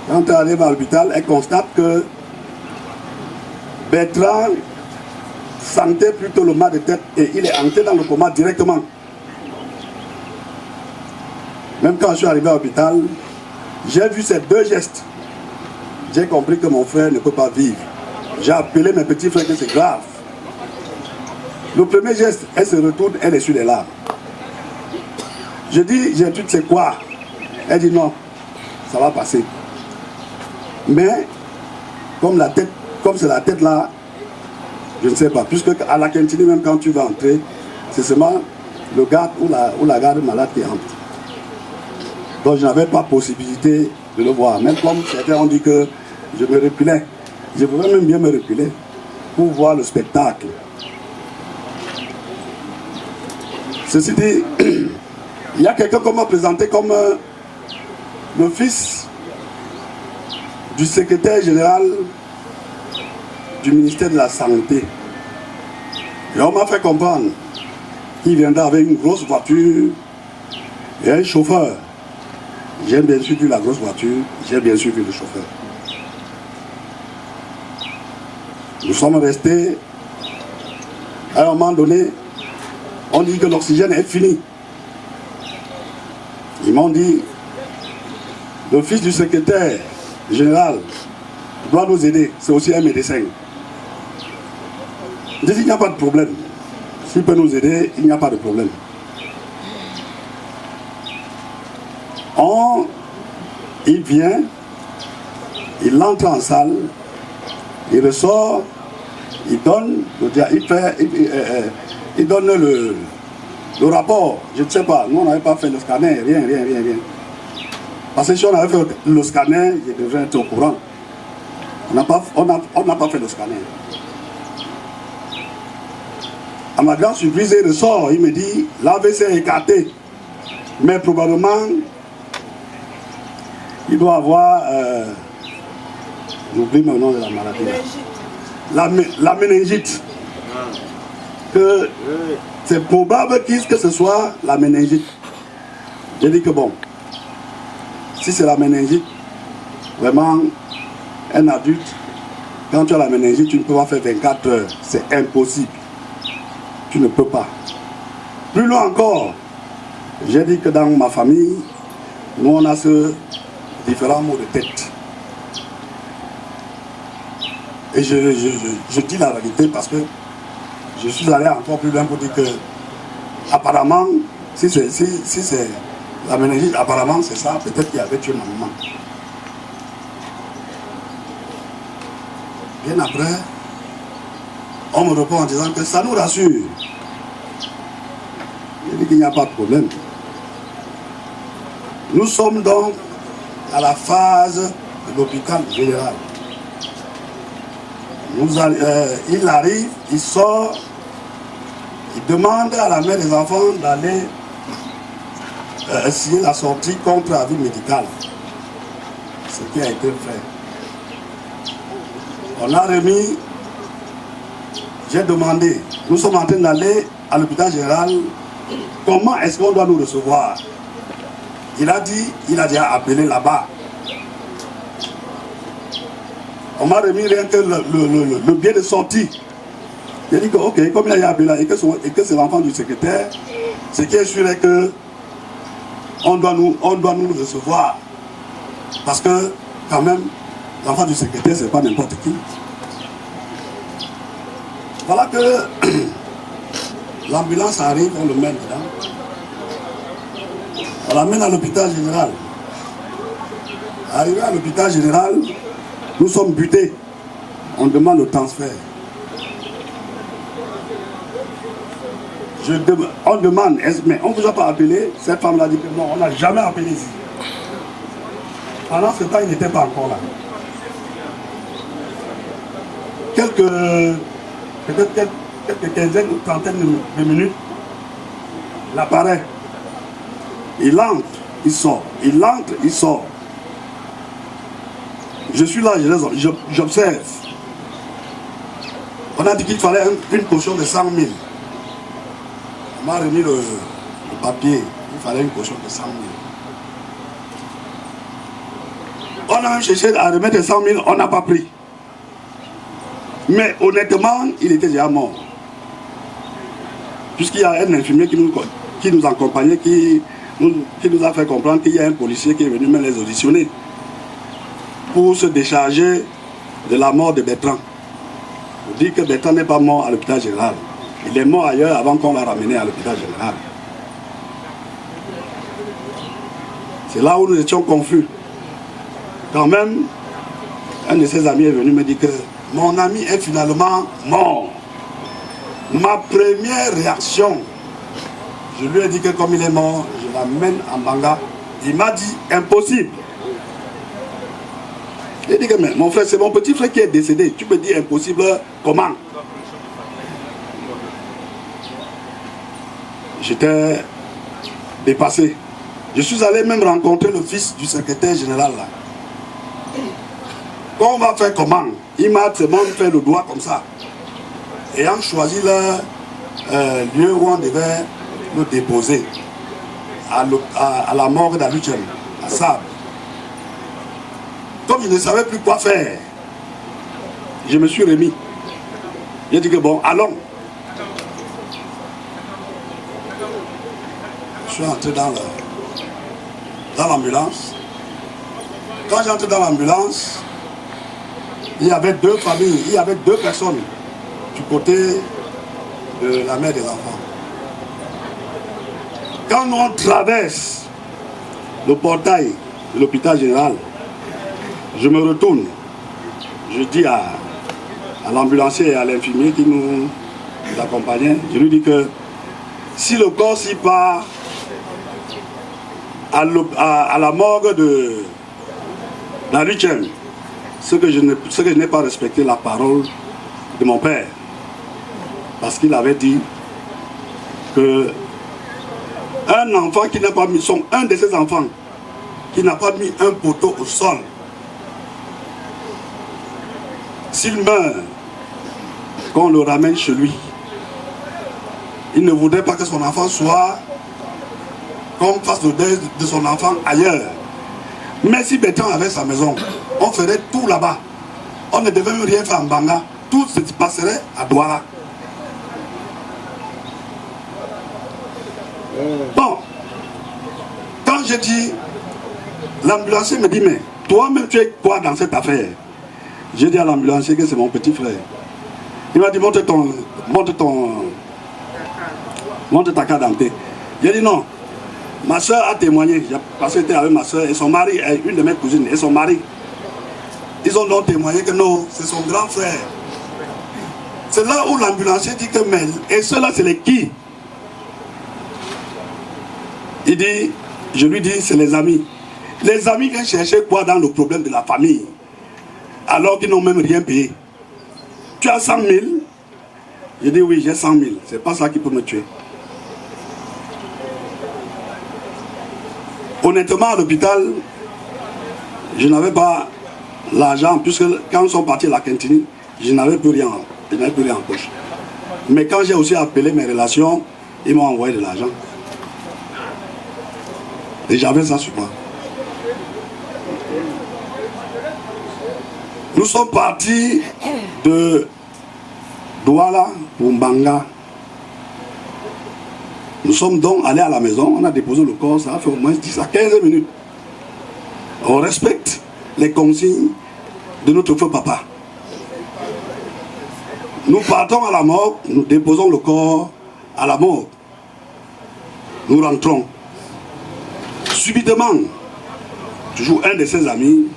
Quand elle arrive à l'hôpital, elle constate que Bertrand sentait plutôt le mal de tête et il est entré dans le coma directement. Même quand je suis arrivé à l'hôpital, j'ai vu ces 2 gestes. J'ai compris que mon frère ne peut pas vivre. J'ai appelé mes petits frères que c'est grave. Le premier geste, elle se retourne, elle est sur les larmes. Je dis, Gertrude, c'est quoi? Elle dit non, ça va passer. Mais, comme c'est la tête là, je ne sais pas. Puisque à la Quintini, même quand tu vas entrer, c'est seulement le garde ou la garde malade qui entre. Donc je n'avais pas possibilité de le voir. Même comme certains ont dit que je me reculais. Je pouvais même bien me reculer pour voir le spectacle. Ceci dit, il y a quelqu'un qu'on m'a présenté comme le fils du secrétaire général du ministère de la Santé. Et on m'a fait comprendre qu'il viendra avec une grosse voiture et un chauffeur. J'ai bien sûr vu la grosse voiture, j'ai bien sûr vu le chauffeur. Nous sommes restés, à un moment donné, on dit que l'oxygène est fini. Ils m'ont dit, le fils du secrétaire général doit nous aider, c'est aussi un médecin. J'ai dit, il n'y a pas de problème. S'il peut nous aider, il n'y a pas de problème. Il vient, il entre en salle, il ressort, il donne le rapport. Je ne sais pas, nous on n'avait pas fait le scanner, rien. Parce que si on avait fait le scanner, je devrais être au courant. On n'a pas fait le scanner. À ma grande surprise, il ressort, il me dit, l'AVC est écarté. Mais probablement, il doit avoir, j'oublie le nom de la maladie. La méningite. Que c'est probable que ce soit la méningite. J'ai dit que bon, si c'est la méningite, vraiment, un adulte, quand tu as la méningite, tu ne peux pas faire 24 heures. C'est impossible. Tu ne peux pas. Plus loin encore, j'ai dit que dans ma famille, nous on a ce différents maux de tête. Et je dis la réalité parce que je suis allé encore plus loin pour dire que, apparemment, si c'est la méningite, apparemment c'est ça, peut-être qu'il avait tué ma maman. Bien après, on me répond en disant que ça nous rassure. Il dit qu'il n'y a pas de problème. Nous sommes donc à la phase de l'hôpital général. Il arrive, il sort, il demande à la mère des enfants d'aller essayer la sortie contre avis médical. Ce qui a été fait. On a remis, j'ai demandé, nous sommes en train d'aller à l'hôpital général, comment est-ce qu'on doit nous recevoir? Il a dit, il a déjà appelé là-bas. On m'a remis rien que le billet de sortie. Il a dit que, ok, comme il a appelé là et que c'est l'enfant du secrétaire, ce qui est sûr est que on doit nous recevoir. Parce que, quand même, l'enfant du secrétaire, c'est pas n'importe qui. Voilà que l'ambulance arrive, on le met dedans. On l'amène à l'hôpital général. Arrivé à l'hôpital général, nous sommes butés. On demande le transfert. On demande, mais on ne vous a pas appelé? Cette femme-là dit que non, on n'a jamais appelé ici. Pendant ce temps, il n'était pas encore là. Peut-être quelques quinzaine ou trentaine de minutes, l'appareil, il entre, il sort. Il entre, il sort. Je suis là, j'observe. On a dit qu'il fallait une caution de 100 000. On m'a remis le papier. Il fallait une caution de 100 000. On a cherché à remettre 100 000, on n'a pas pris. Mais honnêtement, il était déjà mort. Puisqu'il y a un infirmier qui nous accompagnait, qui nous a fait comprendre qu'il y a un policier qui est venu même les auditionner pour se décharger de la mort de Bertrand. On dit que Bertrand n'est pas mort à l'hôpital général. Il est mort ailleurs avant qu'on l'a ramené à l'hôpital général. C'est là où nous étions confus. Quand même, un de ses amis est venu me dire que mon ami est finalement mort. Ma première réaction, je lui ai dit que comme il est mort, je l'amène en Banga. Il m'a dit impossible. Il a dit que mais mon frère, c'est mon petit frère qui est décédé. Tu peux dire impossible comment? J'étais dépassé. Je suis allé même rencontrer le fils du secrétaire général là. On va faire comment? Il m'a seulement fait le doigt comme ça. Ayant choisi le lieu où on devait le déposer, à la morgue d'Aluchem, à Sable. Comme je ne savais plus quoi faire, je me suis remis. J'ai dit que bon, allons. Je suis entré dans l'ambulance. Quand j'entre dans l'ambulance, il y avait deux familles, il y avait deux personnes du côté de la mère des enfants. Quand on traverse le portail de l'hôpital général, je me retourne. Je dis à l'ambulancier et à l'infirmier qui nous accompagnaient, je lui dis que si le corps s'y part à la morgue de la 8e, ce que je n'ai pas respecté la parole de mon père. Parce qu'il avait dit que un enfant qui n'a pas mis un de ses enfants qui n'a pas mis un poteau au sol, s'il meurt, qu'on le ramène chez lui. Il ne voudrait pas que son enfant soit qu'on fasse le deuil de son enfant ailleurs. Mais si Bertrand avait sa maison, on ferait tout là-bas. On ne devait même rien faire en Banga. Tout se passerait à Douala. Bon, quand j'ai dit, l'ambulancier me dit, mais toi-même tu es quoi dans cette affaire? J'ai dit à l'ambulancier que c'est mon petit frère. Il m'a dit, montre ta carte d'identité. J'ai dit non. Ma soeur a témoigné, parce qu'elle était avec ma soeur et son mari, une de mes cousines, et son mari. Ils ont donc témoigné que non, c'est son grand frère. C'est là où l'ambulancier dit que mais, et ceux-là, c'est les qui? Il dit, je lui dis, c'est les amis. Les amis viennent chercher quoi dans le problème de la famille, alors qu'ils n'ont même rien payé. Tu as 100 000? Je dis oui, j'ai 100 000. C'est pas ça qui peut me tuer. Honnêtement, à l'hôpital, je n'avais pas l'argent, puisque quand ils sont partis à la cantine, je n'avais plus rien en poche. Mais quand j'ai aussi appelé mes relations, ils m'ont envoyé de l'argent. Et j'avais ça sur moi. Nous sommes partis de Douala pour Mbanga. Nous sommes donc allés à la maison, on a déposé le corps, ça a fait au moins 10 à 15 minutes. On respecte les consignes de notre feu papa. Nous partons à la morgue, nous déposons le corps à la morgue. Nous rentrons. Subitement, toujours un de ses amis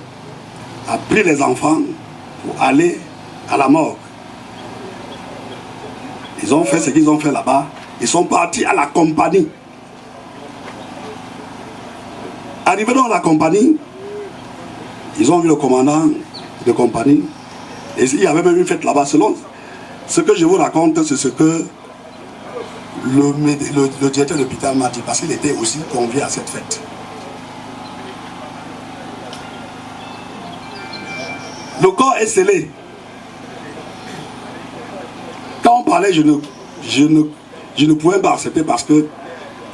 a pris les enfants pour aller à la morgue. Ils ont fait ce qu'ils ont fait là-bas. Ils sont partis à la compagnie. Arrivés dans la compagnie, ils ont vu le commandant de compagnie. Et il y avait même une fête là-bas. Selon ce que je vous raconte, c'est ce que le directeur de l'hôpital m'a dit, parce qu'il était aussi convié à cette fête. Le corps est scellé. Quand on parlait, je ne pouvais pas accepter parce que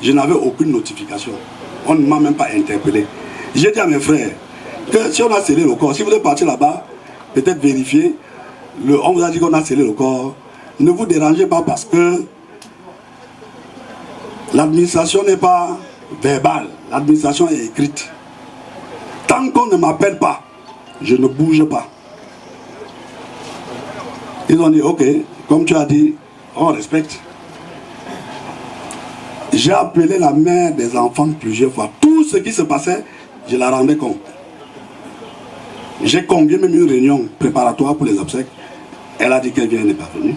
je n'avais aucune notification. On ne m'a même pas interpellé. J'ai dit à mes frères que si on a scellé le corps, si vous voulez partir là-bas, peut-être vérifier, on vous a dit qu'on a scellé le corps, ne vous dérangez pas parce que l'administration n'est pas verbale, l'administration est écrite. Tant qu'on ne m'appelle pas, je ne bouge pas. Ils ont dit, ok, comme tu as dit, on respecte. J'ai appelé la mère des enfants plusieurs fois. Tout ce qui se passait, je la rendais compte. J'ai convié même une réunion préparatoire pour les obsèques. Elle a dit qu'elle n'est pas venue.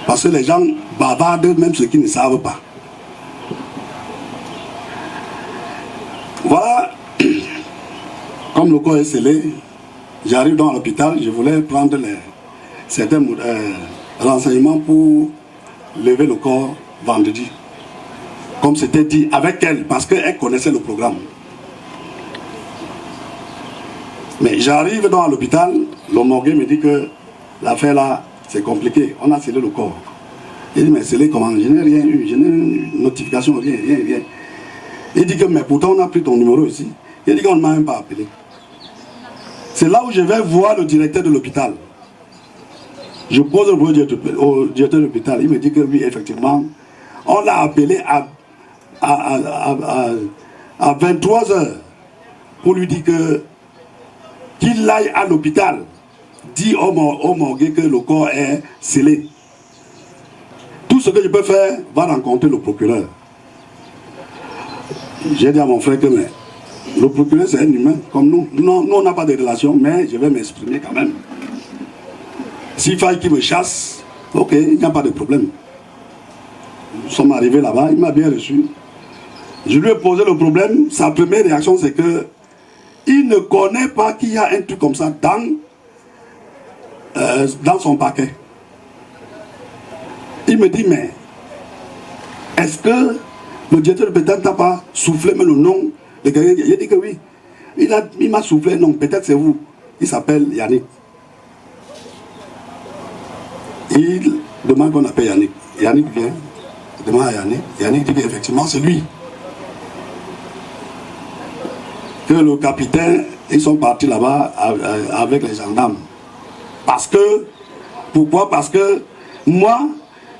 Parce que les gens bavardent même ceux qui ne savent pas. Voilà. Comme le corps est scellé, j'arrive dans l'hôpital, je voulais prendre certains renseignements pour lever le corps vendredi. Comme c'était dit avec elle, parce qu'elle connaissait le programme. Mais j'arrive dans l'hôpital, le morgue me dit que l'affaire là, c'est compliqué. On a scellé le corps. Il dit, mais scellé comment? Je n'ai rien eu, je n'ai une notification, rien. Il dit que, mais pourtant on a pris ton numéro ici. Il dit qu'on ne m'a même pas appelé. C'est là où je vais voir le directeur de l'hôpital. Je pose le problème au directeur de l'hôpital. Il me dit que oui, effectivement, on l'a appelé à 23h pour lui dire qu'il aille à l'hôpital, dit au morgue que le corps est scellé. Tout ce que je peux faire va rencontrer le procureur. J'ai dit à mon frère que mais, le procureur c'est un humain comme nous. Nous on n'a pas de relation, mais je vais m'exprimer quand même. S'il faille qu'il me chasse, ok, il n'y a pas de problème. Nous sommes arrivés là-bas, il m'a bien reçu. Je lui ai posé le problème. Sa première réaction c'est que il ne connaît pas qu'il y a un truc comme ça dans son paquet. Il me dit, mais est-ce que le directeur de l'hôpital n'a pas soufflé même le nom de quelqu'un? J'ai dit que oui. Il m'a soufflé, non, peut-être c'est vous. Il s'appelle Yannick. Il demande qu'on appelle Yannick. Yannick vient, il demande à Yannick. Yannick dit qu'effectivement c'est lui. Que le capitaine, ils sont partis là-bas avec les gendarmes. Parce que, pourquoi? Parce que moi,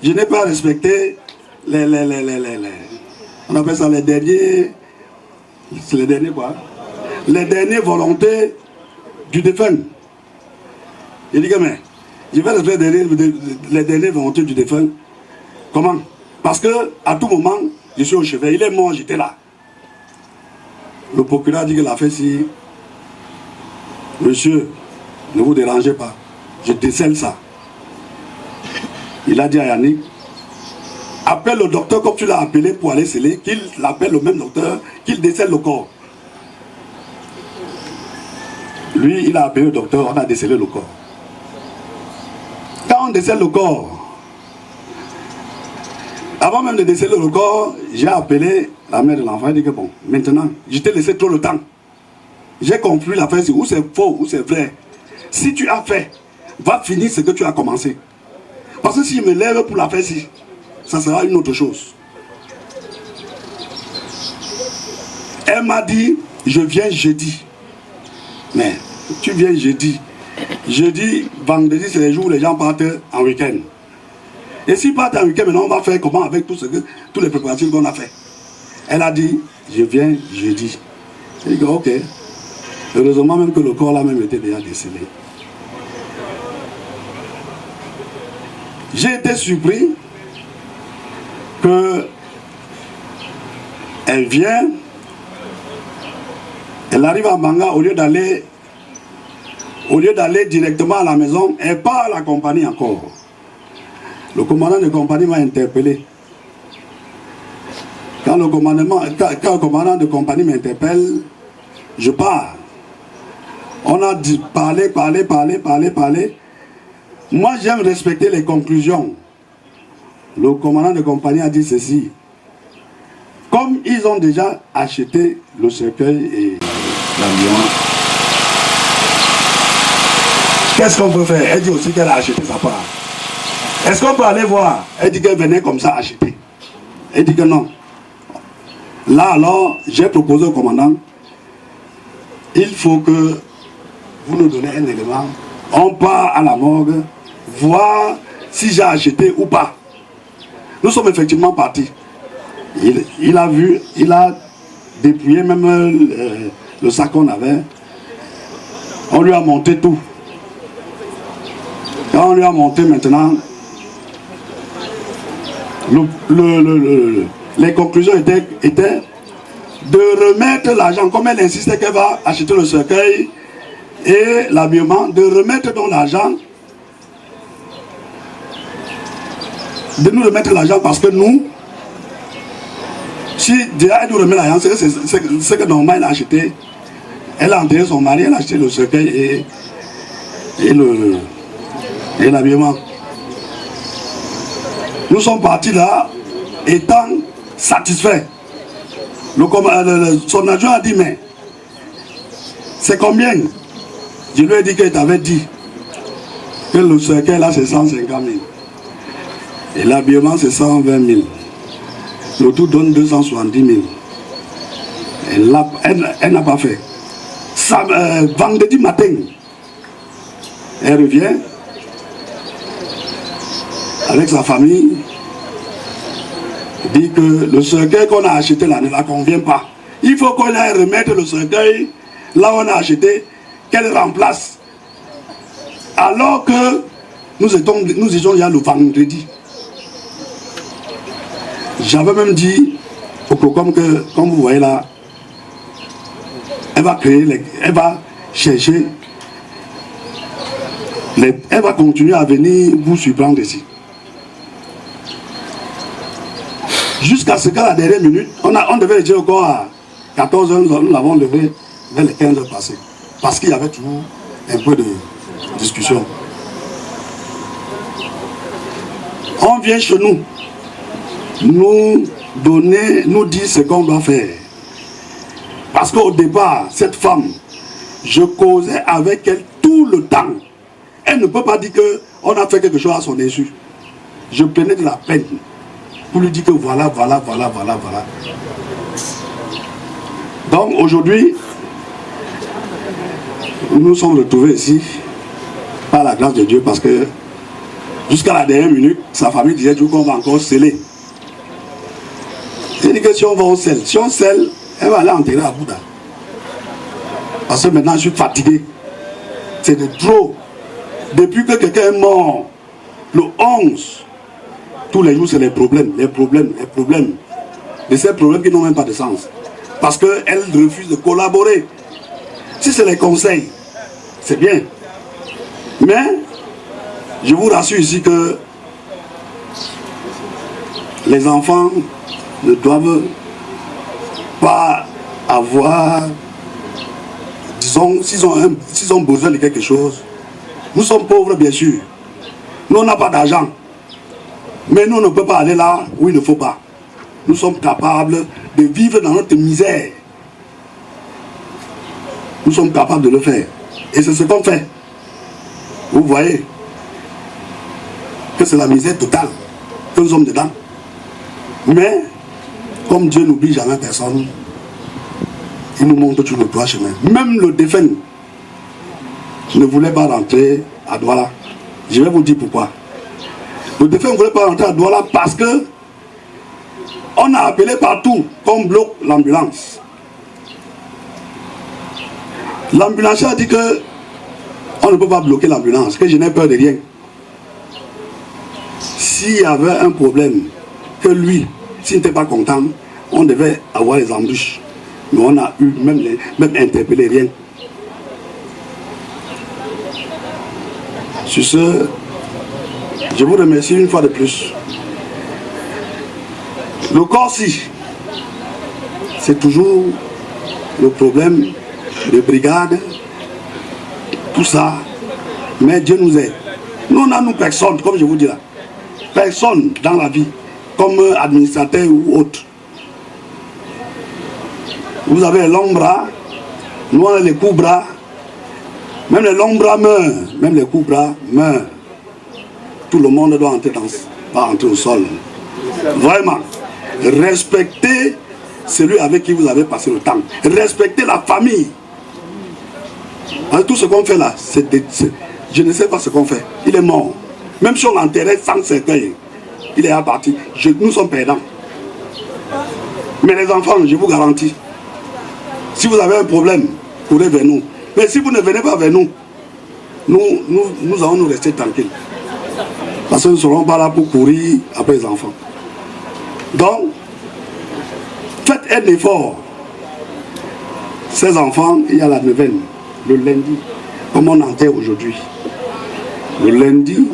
je n'ai pas respecté on appelle ça les derniers, c'est les derniers quoi? Les dernières volontés du défunt. Il dit que mais, je vais les derniers volontés du défunt. Comment? Parce que à tout moment, je suis au chevet. Il est mort, j'étais là. Le procureur dit que l'affaire si, monsieur, ne vous dérangez pas, je décèle ça. Il a dit à Yannick, appelle le docteur comme tu l'as appelé pour aller sceller, qu'il appelle le même docteur, qu'il décèle le corps. Lui, il a appelé le docteur, on a décellé le corps. Quand on décèle le corps, avant même de déceler le corps, j'ai appelé la mère de l'enfant et dit que bon, maintenant, je t'ai laissé trop le temps. J'ai compris l'affaire, où c'est faux, où c'est vrai. Si tu as fait, va finir ce que tu as commencé. Parce que si je me lève pour la faire-ci, ça sera une autre chose. Elle m'a dit, je viens jeudi. Mais tu viens jeudi. Jeudi, vendredi, c'est les jours où les gens partent en week-end. Et s'ils partent en week-end, maintenant on va faire comment avec tous les préparatifs qu'on a fait. Elle a dit, je viens jeudi. J'ai dit, ok. Heureusement même que le corps là même était déjà décellé. J'ai été surpris que elle vient, elle arrive à Banga, au lieu d'aller directement à la maison, elle part à la compagnie encore. Le commandant de compagnie m'a interpellé. Quand le commandant de compagnie m'interpelle, je pars. On a dit parler. Moi, j'aime respecter les conclusions. Le commandant de compagnie a dit ceci. Comme ils ont déjà acheté le cercueil et l'avion, qu'est-ce qu'on peut faire? Elle dit aussi qu'elle a acheté sa part. Est-ce qu'on peut aller voir? Elle dit qu'elle venait comme ça acheter. Elle dit que non. Là alors, j'ai proposé au commandant, il faut que vous nous donnez un élément. On part à la morgue, voir si j'ai acheté ou pas. Nous sommes effectivement partis. Il a vu, il a dépouillé même le sac qu'on avait. On lui a monté tout. Quand on lui a monté maintenant, les conclusions étaient de remettre l'argent, comme elle insistait qu'elle va acheter le cercueil et l'habillement, de remettre donc l'argent, de nous remettre l'argent parce que nous, si déjà elle nous remet l'argent, c'est que normalement elle a acheté, elle a enterré son mari, elle a acheté le cercueil et l'habillement. Nous sommes partis là, étant satisfaits. Son adjoint a dit, mais c'est combien? Je lui ai dit qu'il t'avait dit que le cercueil là c'est 150 000. Et l'habillement c'est 120 000. Le tout donne 270 000. Elle n'a pas fait. Vendredi matin, elle revient avec sa famille, dit que le cercueil qu'on a acheté là ne la convient pas. Il faut qu'on aille remettre le cercueil là où on a acheté, qu'elle remplace. Alors que nous étions déjà le vendredi. J'avais même dit au COCOM que, comme vous voyez là, elle va chercher, elle va continuer à venir vous surprendre ici. Jusqu'à ce qu'à la dernière minute, on devait le dire encore à 14h, nous l'avons levé vers les 15h passées. Parce qu'il y avait toujours un peu de discussion. On vient chez nous, nous dire ce qu'on doit faire. Parce qu'au départ, cette femme, je causais avec elle tout le temps. Elle ne peut pas dire qu'on a fait quelque chose à son insu. Je prenais de la peine pour lui dire que voilà. Donc aujourd'hui, nous nous sommes retrouvés ici par la grâce de Dieu parce que jusqu'à la dernière minute, sa famille disait qu'on va encore sceller. J'ai dit que si on va au sel, elle va aller enterrer à Bouddha. Parce que maintenant je suis fatigué. C'est de trop Depuis que quelqu'un est mort, le 11, tous les jours c'est les problèmes. De ces problèmes qui n'ont même pas de sens. Parce qu'elle refuse de collaborer. Si c'est les conseils, c'est bien. Mais, je vous rassure ici que les enfants ne doivent pas avoir, disons, s'ils ont besoin de quelque chose. Nous sommes pauvres, bien sûr. Nous, on n'a pas d'argent. Mais nous, on ne peut pas aller là où il ne faut pas. Nous sommes capables de vivre dans notre misère. Nous sommes capables de le faire. Et c'est ce qu'on fait. Vous voyez que c'est la misère totale que nous sommes dedans. Mais, comme Dieu n'oublie jamais personne, il nous montre toujours le droit chemin. Même le défunt ne voulait pas rentrer à Douala. Je vais vous dire pourquoi. Le défunt ne voulait pas rentrer à Douala parce que on a appelé partout qu'on bloque l'ambulance. L'ambulancier a dit que on ne peut pas bloquer l'ambulance, que je n'ai peur de rien. S'il y avait un problème, que lui, s'il n'était pas content, on devait avoir les embûches. Mais on a eu même interpellé rien. Sur ce, je vous remercie une fois de plus. Le Corsi, c'est toujours le problème de brigade, tout ça. Mais Dieu nous aide. Nous, on a nous personne, comme je vous dis là. Personne dans la vie, comme administrateur ou autre. Vous avez les longs bras, nous on a les courts bras. Même les longs bras meurent, même les courts bras meurent. Tout le monde doit entrer pas entrer au sol. Vraiment. Respectez celui avec qui vous avez passé le temps. Respectez la famille. Tout ce qu'on fait là, je ne sais pas ce qu'on fait. Il est mort. Même si on l'enterrait sans cercueil, il est à partir. Nous sommes perdants. Mais les enfants, je vous garantis, si vous avez un problème, courez vers nous. Mais si vous ne venez pas vers nous, nous allons nous rester tranquilles. Parce que nous ne serons pas là pour courir après les enfants. Donc, faites un effort. Ces enfants, il y a la neuvaine, le lundi, comme on enterre aujourd'hui. Le lundi,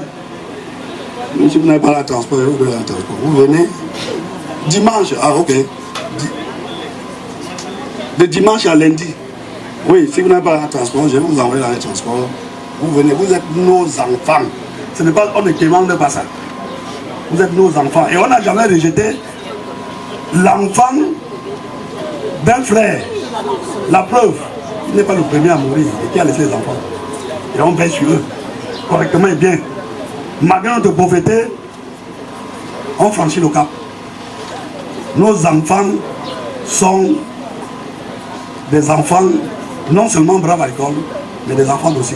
si vous n'avez pas la transport, vous venez dimanche, ok. De dimanche à lundi. Oui, si vous n'avez pas la transport, je vais vous envoyer dans les transports. Vous venez, vous êtes nos enfants. Ce n'est pas, on ne demande pas ça. Vous êtes nos enfants. Et on n'a jamais rejeté l'enfant d'un frère. La preuve, il n'est pas le premier à mourir et qui a laissé les enfants. Et on veille sur eux, correctement et bien. Malgré notre pauvreté, on franchit le cap. Nos enfants sont des enfants non seulement braves à l'école, mais des enfants aussi.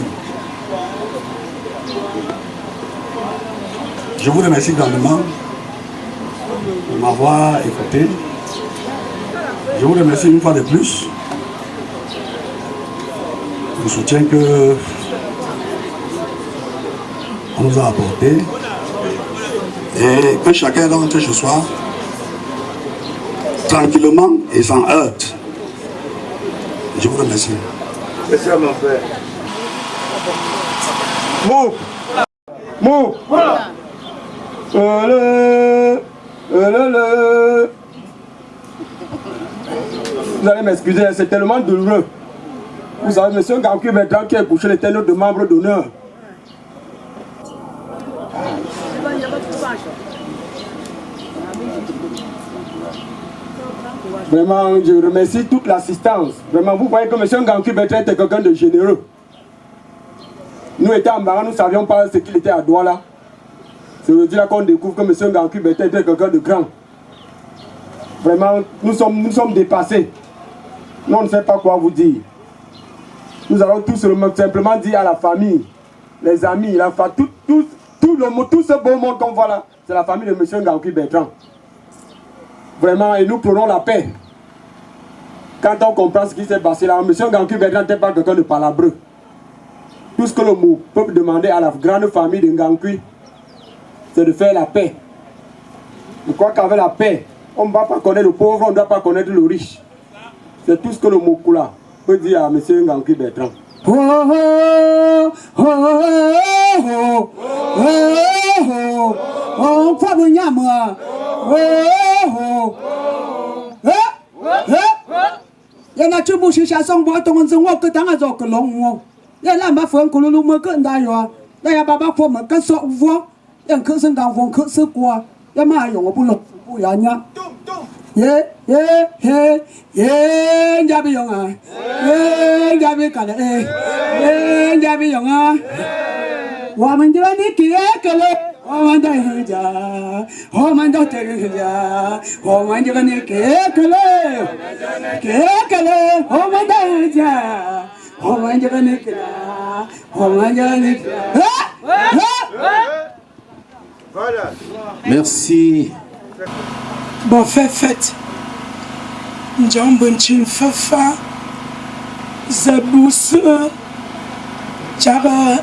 Je vous remercie grandement de m'avoir écouté. Je vous remercie une fois de plus du soutien que on nous a apporté et que chacun rentre chez soi tranquillement et sans heurte. Je vous remercie. Merci à mon frère. Mou. Mou. Vous allez m'excuser, c'est tellement douloureux. Vous savez, M. Ngankou Bertrand qui a couché les têtes de membres d'honneur. Vraiment, je remercie toute l'assistance. Vraiment, vous voyez que M. Ngankou Bertrand était quelqu'un de généreux. Nous étions en Mbara, nous ne savions pas ce qu'il était à Douala. C'est aujourd'hui là qu'on découvre que M. Ngankou Bertrand était quelqu'un de grand. Vraiment, nous sommes dépassés. Nous, on ne sait pas quoi vous dire. Nous allons tous simplement dire à la famille, les amis, la tout ce beau monde qu'on voit là, c'est la famille de M. Ngankou Bertrand. Vraiment, et nous prenons la paix. Quand on comprend ce qui s'est passé là, M. Ngankou Bertrand n'était pas quelqu'un de palabreux. Tout ce que le peuple demandait à la grande famille de Ngankui, c'est de faire la paix. Je crois qu'avec la paix, on ne va pas connaître le pauvre, on ne doit pas connaître le riche. C'est tout ce que le Mokula peut dire à M. Ngankui Bertrand. Oh, oh, oh, oh, oh, oh, quoi vous n'y a moi? Oh, y en a tout bouché chez son bois, ton zon que t'en as au long. Y en a ma femme que l'on me conne d'ailleurs. D'ailleurs, papa pour me que ça voit. Y a un cousin d'enfant que ce quoi. Y a ma yon au boulot. Yeah, yeah, yeah, yeah, Jabi Yonga, yeah, Jabi Kala, yeah, Jabi Yonga. Woman, do I need to echo? Woman, do I hear ya? Woman, don't tell ya. Woman, do I need to echo? Echo, woman, do ya. Woman, do I need to ya? Woman, do I need to. Merci. Bon, fête. John Bunchin Fafa. Zabous. Chara.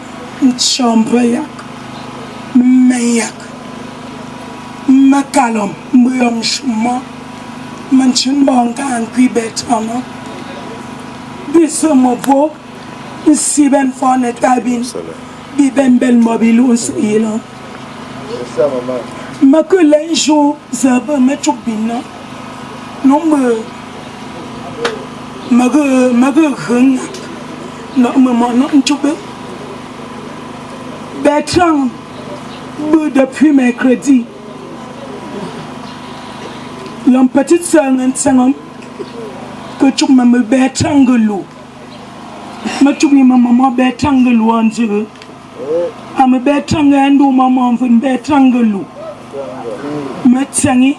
Chambrayak. Mayak. Makalom. Mouyanchuma. Manchin Bankan Quibetano. Bissomovo. Siben Fonet Abin. Biben Bel Mobilus Ilan. Ma que les jours zaba metchubina non me hung non me non chube Bertrand depuis mercredi l'homme petite sœur un que tu me Bertrand gelou ma tu me maman Bertrand gelou en Dieu à me Bertrand endo maman vun Bertrand gelou Matsangi,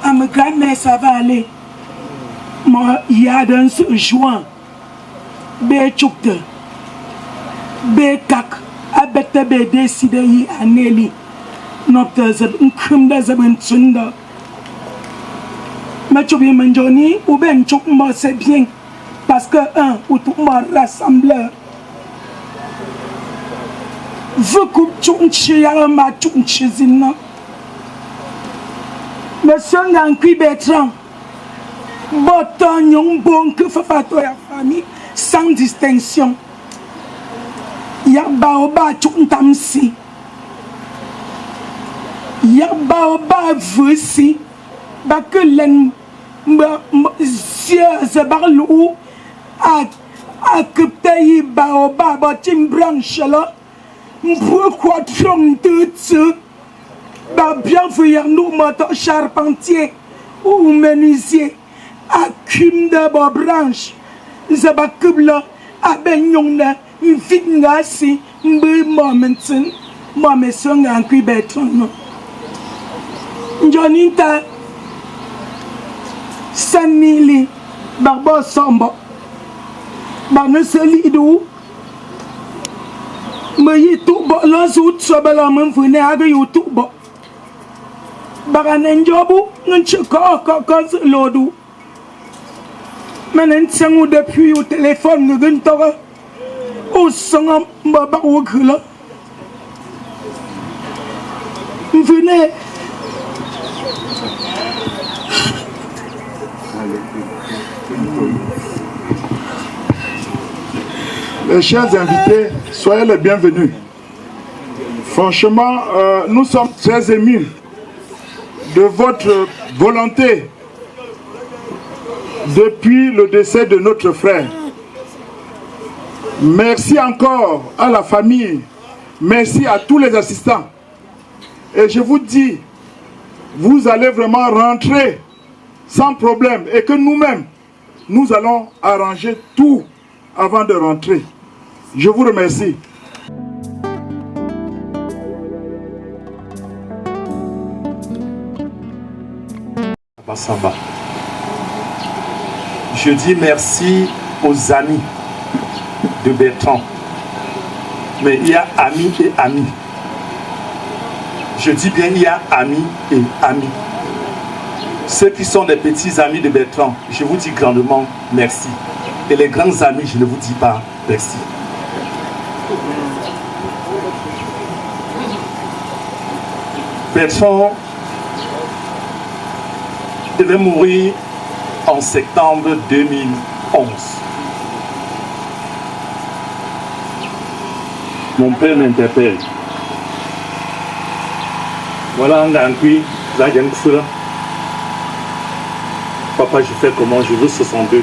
à ma grand-mère ça va aller. Moi, il y a dans ce juin, Béchoukte, Békak, Abete Bédé Sidei Aneli, notre Nkunda Zabensunda. Matchoubi Manjoni, ou ben Choukma, c'est bien, parce que ou tout le monde rassembleur. Vous coupe Choukchi, ma Choukchi Zina. Monsieur Ngankui Bertrand, Boton Yon Bon que Fafato la famille, sans distinction. Yabaoba Chuntamsi. Yabaoba Vusi. Bakulen Zebarlou a Kuptayi Baoba Botim Branche là. Pourquoi trompe de ce? Bienvenue nous, moto charpentier ou menuisier, à cum de bo branche, Zabakubla, à Benyona, une fingasi, Momentin, moi, mes sons en Quibetron. Jonita Sanili, Barbo Sombo, Barneselidou, mais il tout bon, l'enzout, Sobalam, vous n'avez eu tout bon. Baranenjobu, n'choko, l'odou. Maintenant, c'est depuis au téléphone, nous venons au son, baba ou gula. Venez. Les chers invités, soyez les bienvenus. Franchement, nous sommes très émus de votre volonté depuis le décès de notre frère. Merci encore à la famille, merci à tous les assistants. Et je vous dis, vous allez vraiment rentrer sans problème et que nous-mêmes, nous allons arranger tout avant de rentrer. Je vous remercie. Samba. Je dis merci aux amis de Bertrand. Mais il y a amis et amis. Je dis bien il y a amis et amis. Ceux qui sont des petits amis de Bertrand, je vous dis grandement merci. Et les grands amis, je ne vous dis pas merci. Bertrand devait mourir en septembre 2011. Mon père m'interpelle. Voilà un Ngangui, papa, je fais comment? Je veux 62 000.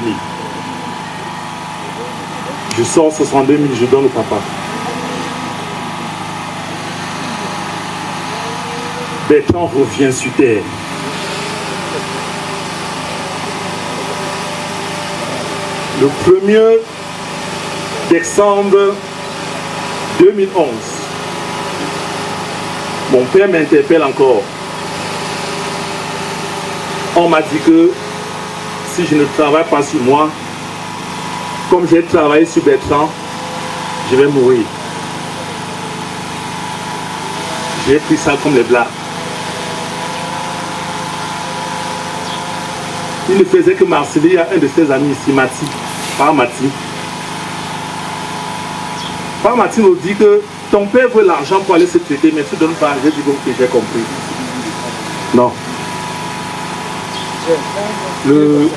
Je sors 62 000, je donne au papa. Bertrand revient sur terre. Le 1er décembre 2011, mon père m'interpelle encore. On m'a dit que si je ne travaille pas sur moi, comme j'ai travaillé sur Bertrand, je vais mourir. J'ai pris ça comme les blagues. Il ne faisait que marceler à un de ses amis ici, Mati, Parmati. Parmati nous dit que ton père veut l'argent pour aller se traiter, mais tu ne donnes pas. J'ai dit que j'ai compris. Non. Le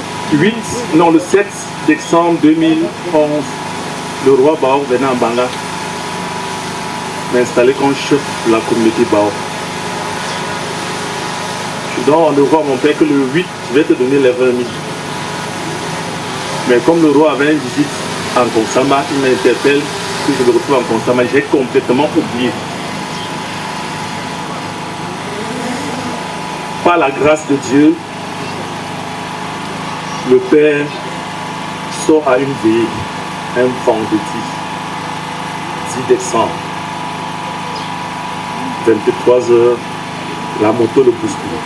7 décembre 2011, le roi Bao venait en Banga m'installer comme chef de la communauté Bao. Je donne rendez-vous à mon père que le 8, je vais te donner les 20 000. Mais comme le roi avait une visite en Konsama, il m'interpelle que je me retrouve en Konsama. J'ai complètement oublié. Par la grâce de Dieu, le père sort à une veille, un vendredi, 10 décembre, 23 h, la moto le bouscule.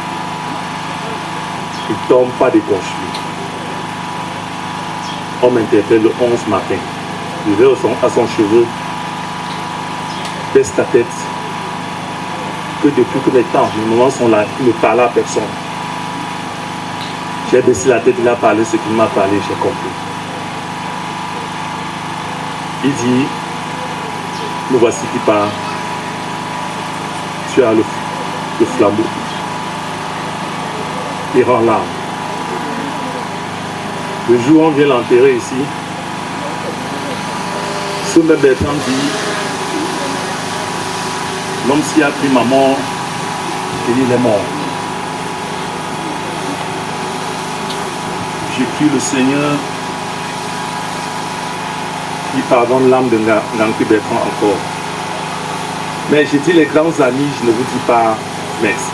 Il ne tombe pas déconchu. On m'interpelle le 11 matin. Je vais à son cheveu, baisse ta tête, que depuis que les temps, les moments sont là, il ne parle à personne. J'ai baissé la tête, il a parlé ce qu'il m'a parlé, j'ai compris. Il dit, nous voici qui part. Tu as le flambeau. Il rend l'âme. Le jour où on vient l'enterrer ici, ce même Bertrand dit, l'homme s'y a pris ma mort, il est mort. J'ai pris le Seigneur, il pardonne l'âme de Ngangui Bertrand encore. Mais j'ai dit les grands amis, je ne vous dis pas merci.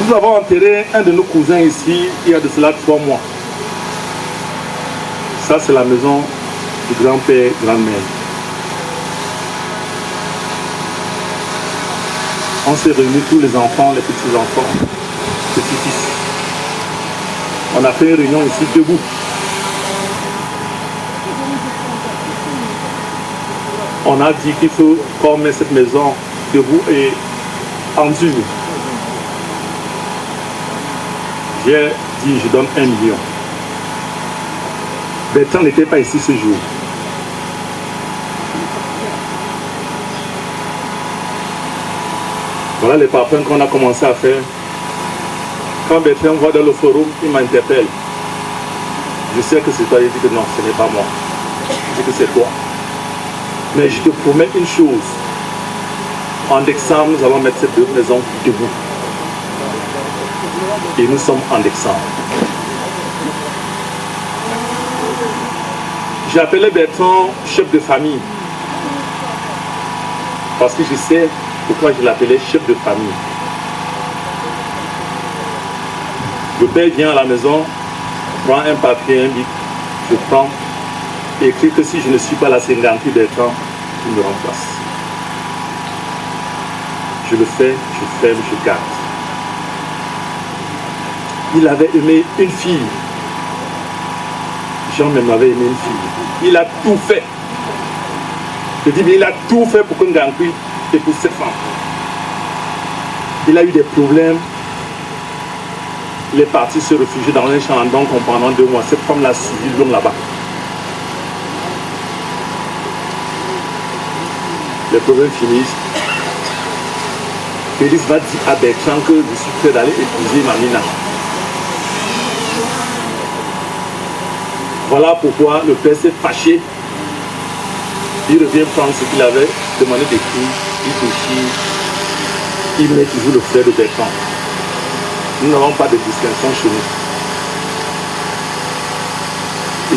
Nous avons enterré un de nos cousins ici il y a de cela 3 mois. Ça c'est la maison du grand-père, grand-mère. On s'est réunis tous les enfants, les petits-enfants, petits-fils. On a fait une réunion ici debout. On a dit qu'il faut qu'on mette cette maison debout et en dur. J'ai dit, je donne 1 million. Bertrand n'était pas ici ce jour. Voilà les parfums qu'on a commencé à faire. Quand Bertrand voit dans le forum, il m'interpelle. Je sais que c'est toi, il dit que non, ce n'est pas moi. Je dis que c'est toi. Mais je te promets une chose. En décembre, nous allons mettre cette maison debout. Et nous sommes en décembre. J'ai appelé Bertrand chef de famille. Parce que je sais pourquoi je l'appelais chef de famille. Le père vient à la maison, prend un papier, un bic, je prends, et écrit que si je ne suis pas la Ngangui Bertrand, il me remplace. Je le fais, je ferme, je garde. Il avait aimé une fille. Jean-même avait aimé une fille. Il a tout fait. Je dis, mais il a tout fait pour que Ngangui épouse cette femme. Il a eu des problèmes. Il est parti se réfugier dans un champ d'encre pendant 2 mois. Cette femme l'a suivi long là-bas. les problèmes finissent. Félix va dire à Bertrand que je suis prêt d'aller épouser Mamina. Voilà pourquoi le père s'est fâché. Il revient prendre ce qu'il avait demandé d'écrire. Il met toujours le frère de Bertrand. Nous n'avons pas de distinction chez nous.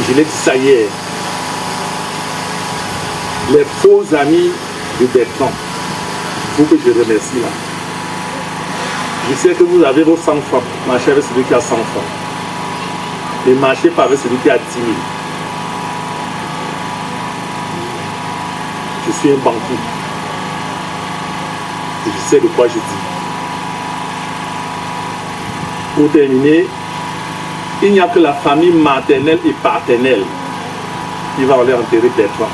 Et je l'ai dit ça hier. Les faux amis de Bertrand, il faut que je remercie là. Je sais que vous avez vos 100 francs. Marchez avec celui qui a 100 francs. Et marchez pas avec celui qui a 10 000. Je suis un banquier. Et je sais de quoi je dis. Pour terminer, il n'y a que la famille maternelle et paternelle qui va aller enterrer Bertrand.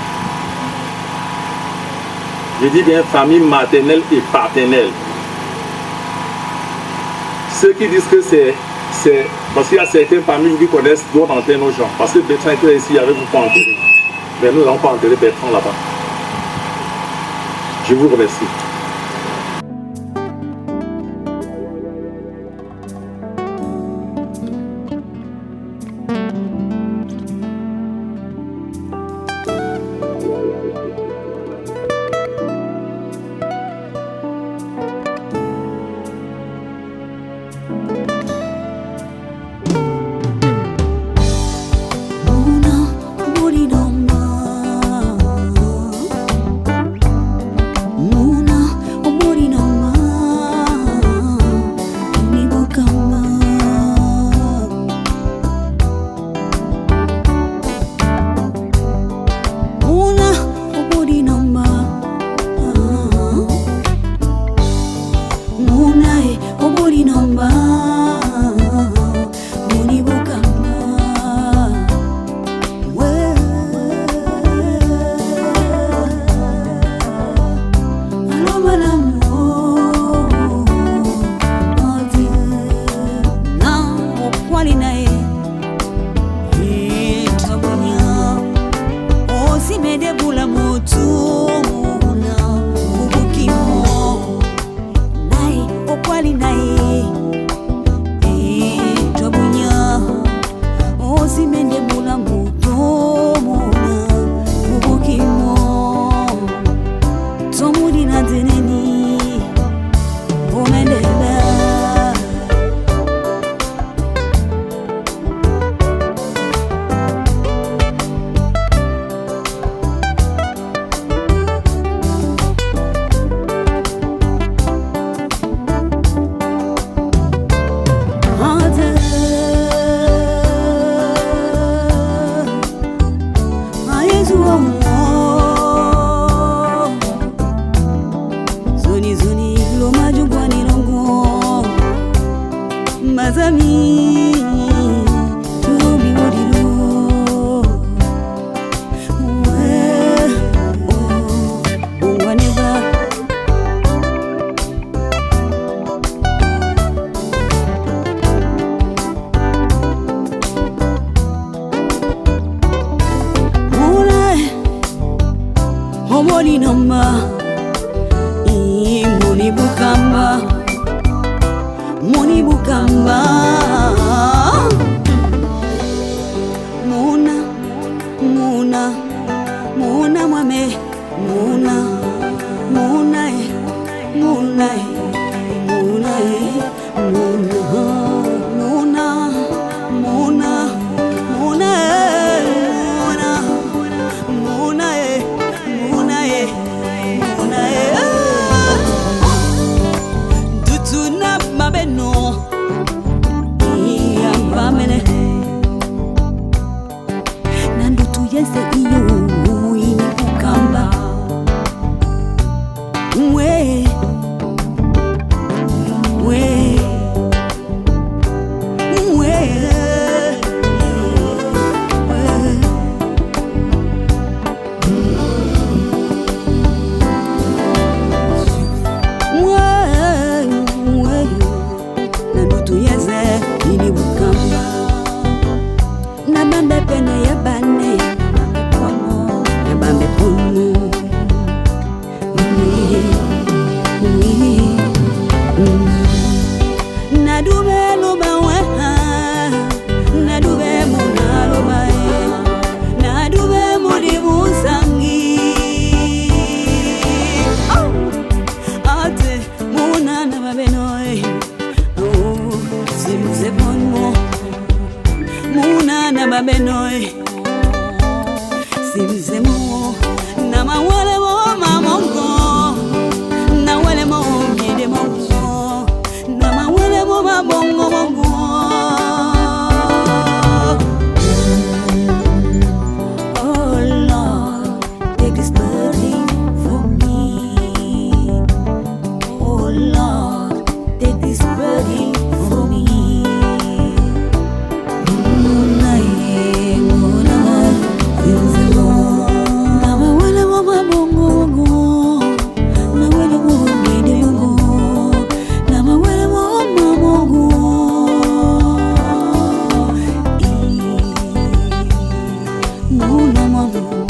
Je dis bien famille maternelle et paternelle. Ceux qui disent que c'est parce qu'il y a certains parmi vous qui connaissent doivent enterrer nos gens. Parce que Bertrand était ici avec vous pour enterrer. Mais nous n'allons pas enterrer Bertrand là-bas. Je vous remercie. Na bambe pene ya bane Zimzemo, nama wale mo mamongo, na wale mo mide mongo, nama wale mo mabongo mongo. Oh Lord, take this burden for me. Oh Lord, take this burden for me. No, no, no, no.